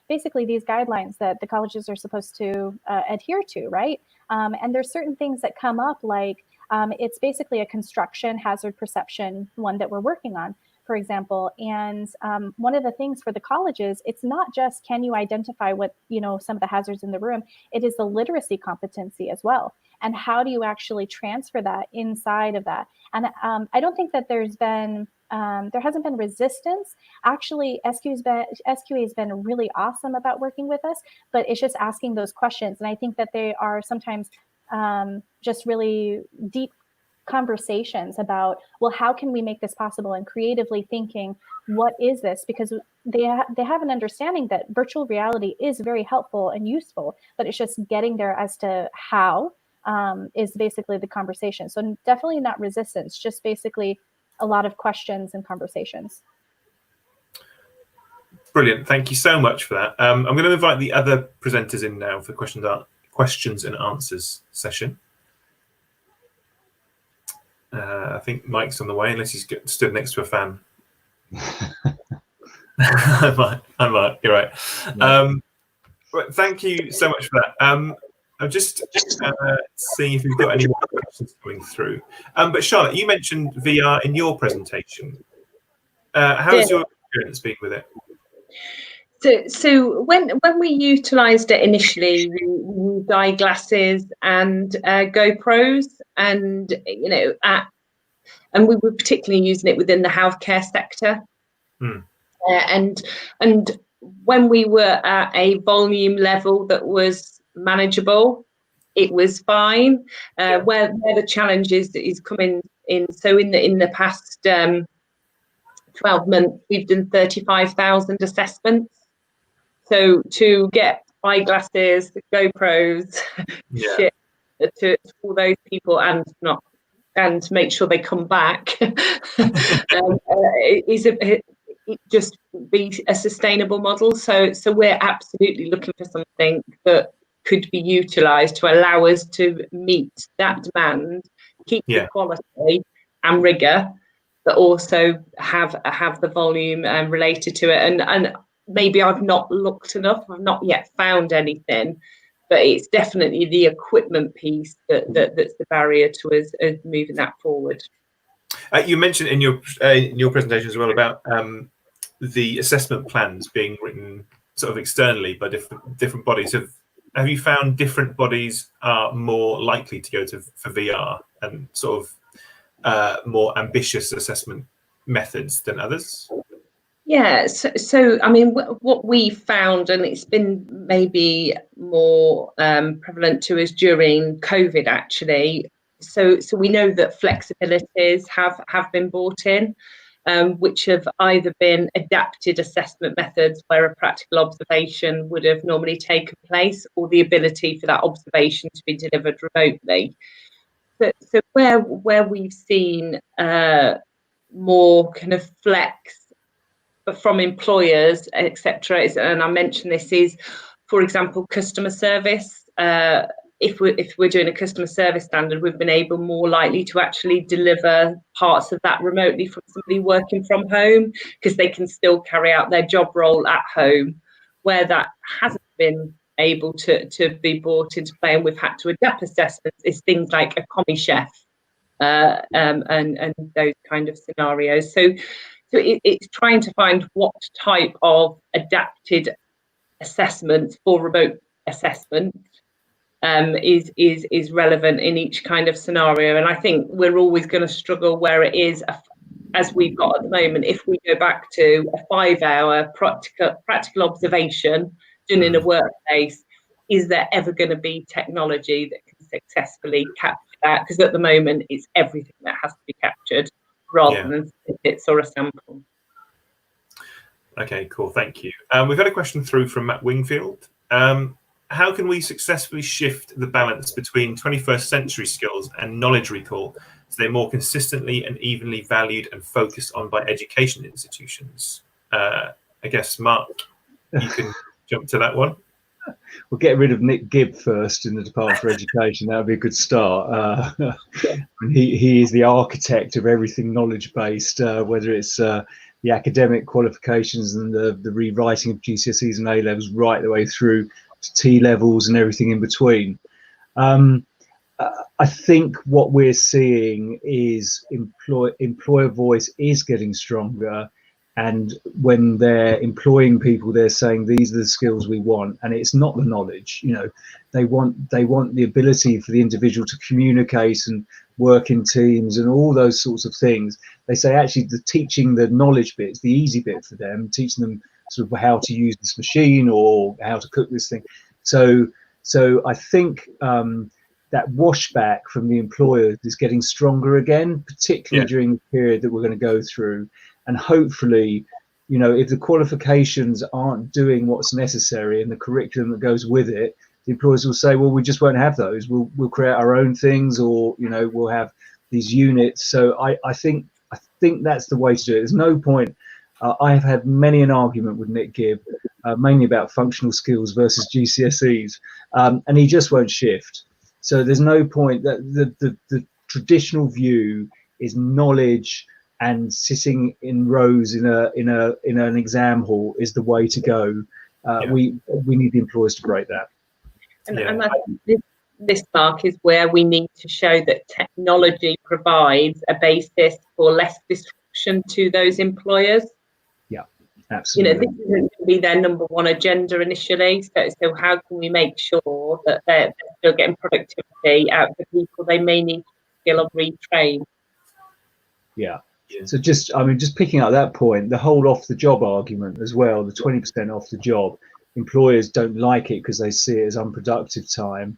basically these guidelines that the colleges are supposed to adhere to, right? And there's certain things that come up, like it's basically a construction hazard perception one that we're working on, for example. And one of the things for the colleges, it's not just can you identify what, some of the hazards in the room, it is the literacy competency as well. And how do you actually transfer that inside of that? And I don't think that there hasn't been resistance. Actually, SQA has been really awesome about working with us, but it's just asking those questions. And I think that they are sometimes just really deep conversations about, well, how can we make this possible, and creatively thinking, what is this? Because they have an understanding that virtual reality is very helpful and useful, but it's just getting there as to how is basically the conversation. So definitely not resistance, just basically a lot of questions and conversations. Brilliant. Thank you so much for that. I'm going to invite the other presenters in now for questions and answers session. I think Mike's on the way, unless he's stood next to a fan. I might. You're right. Yeah. Thank you so much for that. I'm just seeing if you've got any more questions coming through. But Charlotte, you mentioned VR in your presentation. How has your experience been with it? So when we utilised it initially, we used eyeglasses and GoPros, and and we were particularly using it within the healthcare sector. And when we were at a volume level that was manageable, it was fine. Where the challenge is coming in. So in the past 12 months, we've done 35,000 assessments. So to get eyeglasses, GoPros, shit to all those people and make sure they come back it just be a sustainable model. So we're absolutely looking for something that could be utilised to allow us to meet that demand, keep the quality and rigour, but also have the volume related to it. And maybe I've not looked enough, I've not yet found anything, but it's definitely the equipment piece that's the barrier to us moving that forward. You mentioned in your presentation as well about the assessment plans being written sort of externally by different bodies. Have you found different bodies are more likely to go for VR and sort of more ambitious assessment methods than others? Yeah, so I mean, what we found, and it's been maybe more prevalent to us during COVID, actually. So we know that flexibilities have been brought in, which have either been adapted assessment methods where a practical observation would have normally taken place, or the ability for that observation to be delivered remotely. So where we've seen more kind of flex from employers, etc., and I mentioned this, is, for example, customer service. If we're doing a customer service standard, we've been able more likely to actually deliver parts of that remotely from somebody working from home, because they can still carry out their job role at home. Where that hasn't been able to be brought into play, and we've had to adapt assessments, is things like a commie chef and those kind of scenarios. So it's trying to find what type of adapted assessment for remote assessment is relevant in each kind of scenario. And I think we're always going to struggle where it is, as we've got at the moment. If we go back to a 5-hour practical observation done in a workplace, is there ever going to be technology that can successfully capture that? Because at the moment, it's everything that has to be captured, rather than snippets or a sample. Okay, cool. Thank you. We've had a question through from Matt Wingfield. How can we successfully shift the balance between 21st century skills and knowledge recall so they're more consistently and evenly valued and focused on by education institutions? I guess, Mark, you can jump to that one. We'll get rid of Nick Gibb first in the Department for Education. That would be a good start. He is the architect of everything knowledge-based, whether it's the academic qualifications and the rewriting of GCSEs and A-levels right the way through to T-levels and everything in between. I think what we're seeing is employer voice is getting stronger. And when they're employing people, they're saying these are the skills we want, and it's not the knowledge. They want the ability for the individual to communicate and work in teams and all those sorts of things. They say actually the teaching the knowledge bit is the easy bit for them, teaching them sort of how to use this machine or how to cook this thing. So I think that washback from the employers is getting stronger again, particularly during the period that we're going to go through. And hopefully, if the qualifications aren't doing what's necessary and the curriculum that goes with it, the employers will say, well, we just won't have those. We'll create our own things, or we'll have these units. So I think that's the way to do it. There's no point. I have had many an argument with Nick Gibb, mainly about functional skills versus GCSEs, and he just won't shift. So there's no point. That the traditional view is knowledge and sitting in rows in an exam hall is the way to go. We need the employers to break that. And I think this, Mark, is where we need to show that technology provides a basis for less disruption to those employers. Yeah, absolutely. This isn't going to be their number one agenda initially. So how can we make sure that they're still getting productivity out of the people they may need to skill or retrain? Yeah. So just picking up that point, the whole off the job argument as well, the 20% off the job, employers don't like it because they see it as unproductive time.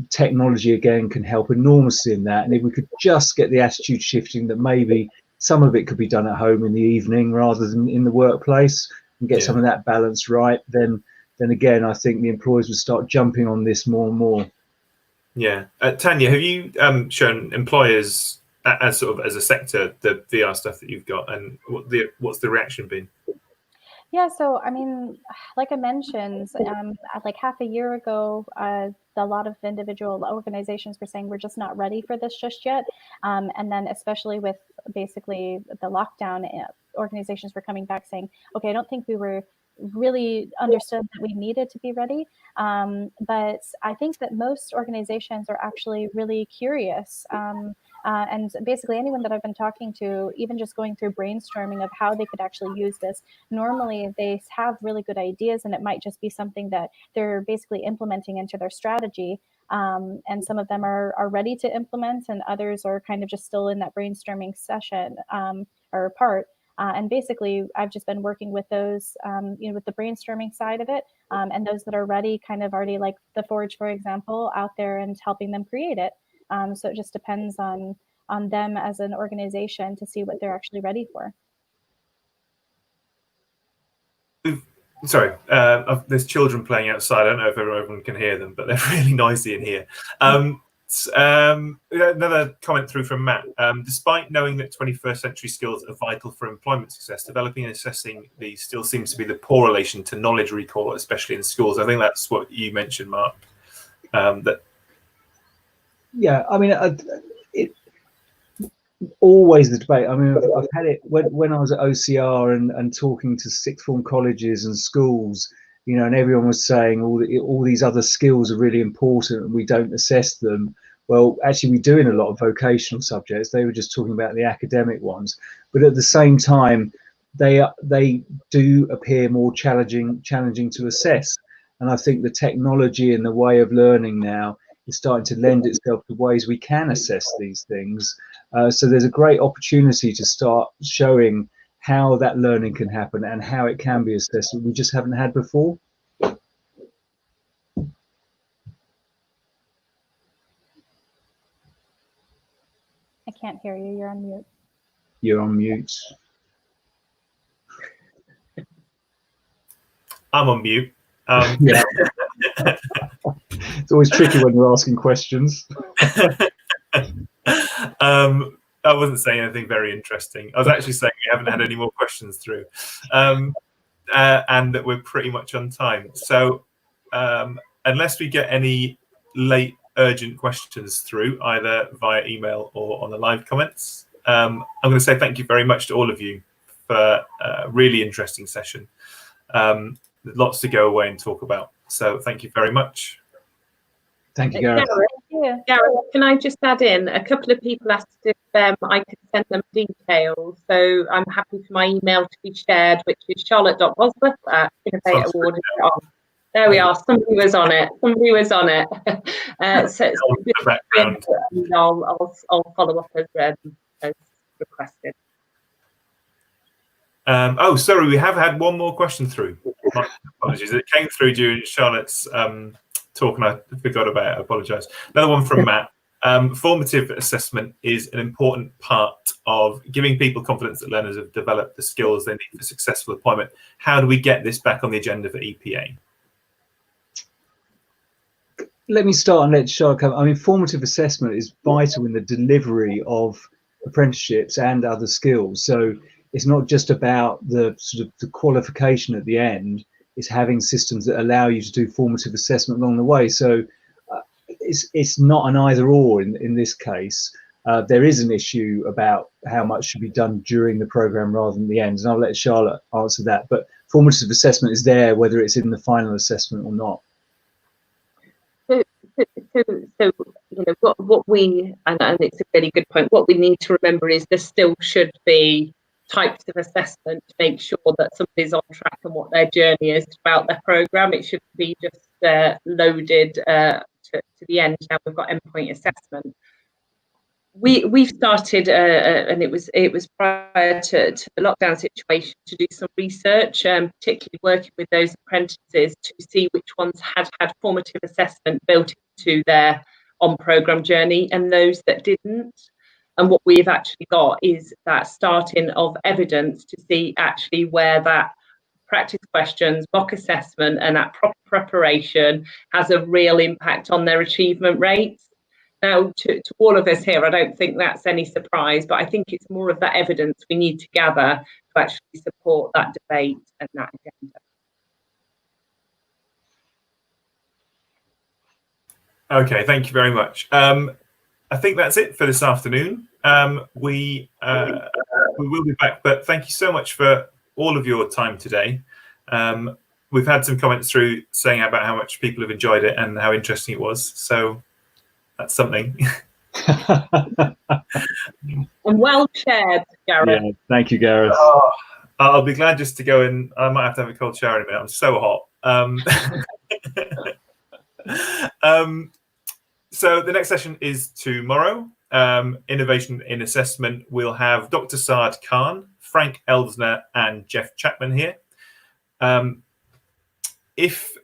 Technology again can help enormously in that, and if we could just get the attitude shifting that maybe some of it could be done at home in the evening rather than in the workplace, and get some of that balance right, then again I think the employers would start jumping on this more and more. Tanya, have you shown employers as a sector the VR stuff that you've got, and what's the reaction been? Yeah, so I mean, like I mentioned, like half a year ago, a lot of individual organizations were saying we're just not ready for this just yet. And then especially with basically the lockdown, organizations were coming back saying, okay, I don't think we were really understood that we needed to be ready. But I think that most organizations are actually really curious. And basically anyone that I've been talking to, even just going through brainstorming of how they could actually use this, normally they have really good ideas, and it might just be something that they're basically implementing into their strategy. And some of them are ready to implement, and others are kind of just still in that brainstorming session or part. And basically, I've just been working with those, with the brainstorming side of it, and those that are ready, kind of already, like the Forge, for example, out there and helping them create it. So it just depends on them as an organization to see what they're actually ready for. Sorry, there's children playing outside. I don't know if everyone can hear them, but they're really noisy in here. Another comment through from Matt. Despite knowing that 21st century skills are vital for employment success, developing and assessing these still seems to be the poor relation to knowledge recall, especially in schools. I think that's what you mentioned, Mark. Always the debate. I mean, I've had it when I was at OCR and talking to sixth form colleges and schools, and everyone was saying all these other skills are really important and we don't assess them. Well, actually, we do in a lot of vocational subjects. They were just talking about the academic ones, but at the same time, they do appear more challenging to assess. And I think the technology and the way of learning now is starting to lend itself to ways we can assess these things. So there's a great opportunity to start showing how that learning can happen and how it can be assessed that we just haven't had before. I can't hear you. You're on mute. You're on mute. I'm on mute. Yeah. It's always tricky when you're asking questions. I wasn't saying anything very interesting. I was actually saying we haven't had any more questions through, and that we're pretty much on time. So unless we get any late urgent questions through, either via email or on the live comments, I'm going to say thank you very much to all of you for a really interesting session. There's lots to go away and talk about. So thank you very much. Thank you, Gareth. Gareth, can I just add in? A couple of people asked if I could send them details. So I'm happy for my email to be shared, which is charlotte.bosworth@Innovate Awarding. There we are. Somebody was on it. So I'll follow up as requested. Oh, sorry, we have had one more question through. My apologies. It came through during Charlotte's talk and I forgot about it. I apologise. Another one from Matt. Formative assessment is an important part of giving people confidence that learners have developed the skills they need for successful employment. How do we get this back on the agenda for EPA? Let me start and let Charlotte come. I mean, formative assessment is vital in the delivery of apprenticeships and other skills. So it's not just about the sort of the qualification at the end. It's having systems that allow you to do formative assessment along the way. So it's not an either or in this case. There is an issue about how much should be done during the program rather than the end, and I'll let Charlotte answer that. But formative assessment is there whether it's in the final assessment or not. So you know what we and it's a really good point. What we need to remember is there still should be types of assessment to make sure that somebody's on track and what their journey is throughout their program. It should be just loaded to the end. Now we've got endpoint assessment. We've started, and it was prior to the lockdown situation, to do some research, particularly working with those apprentices to see which ones had formative assessment built into their on-programme journey and those that didn't. And what we've actually got is that starting of evidence to see actually where that practice questions, mock assessment and that proper preparation has a real impact on their achievement rates. Now, to all of us here, I don't think that's any surprise, but I think it's more of that evidence we need to gather to actually support that debate and that agenda. Okay, thank you very much. I think that's it for this afternoon. We will be back, but thank you so much for all of your time today. We've had some comments through saying about how much people have enjoyed it and how interesting it was. So that's something. And well shared, Gareth. Yeah, thank you, Gareth. Oh, I'll be glad just to go in. I might have to have a cold shower in a minute. I'm so hot. So the next session is tomorrow. Innovation in Assessment. We'll have Dr. Saad Khan, Frank Elsner, and Jeff Chapman here. If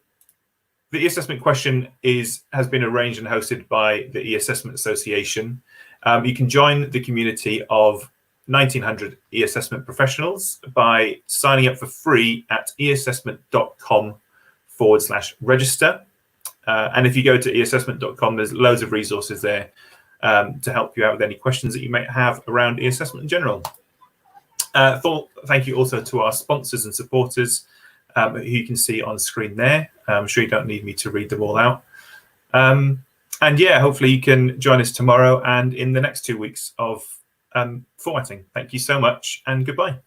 the e-assessment question has been arranged and hosted by the e-assessment association, you can join the community of 1900 e-assessment professionals by signing up for free at eassessment.com/register. And if you go to eassessment.com, there's loads of resources there to help you out with any questions that you may have around e-assessment in general. Thank you also to our sponsors and supporters who you can see on screen there. I'm sure you don't need me to read them all out. And yeah, hopefully you can join us tomorrow and in the next 2 weeks of formatting. Thank you so much and goodbye.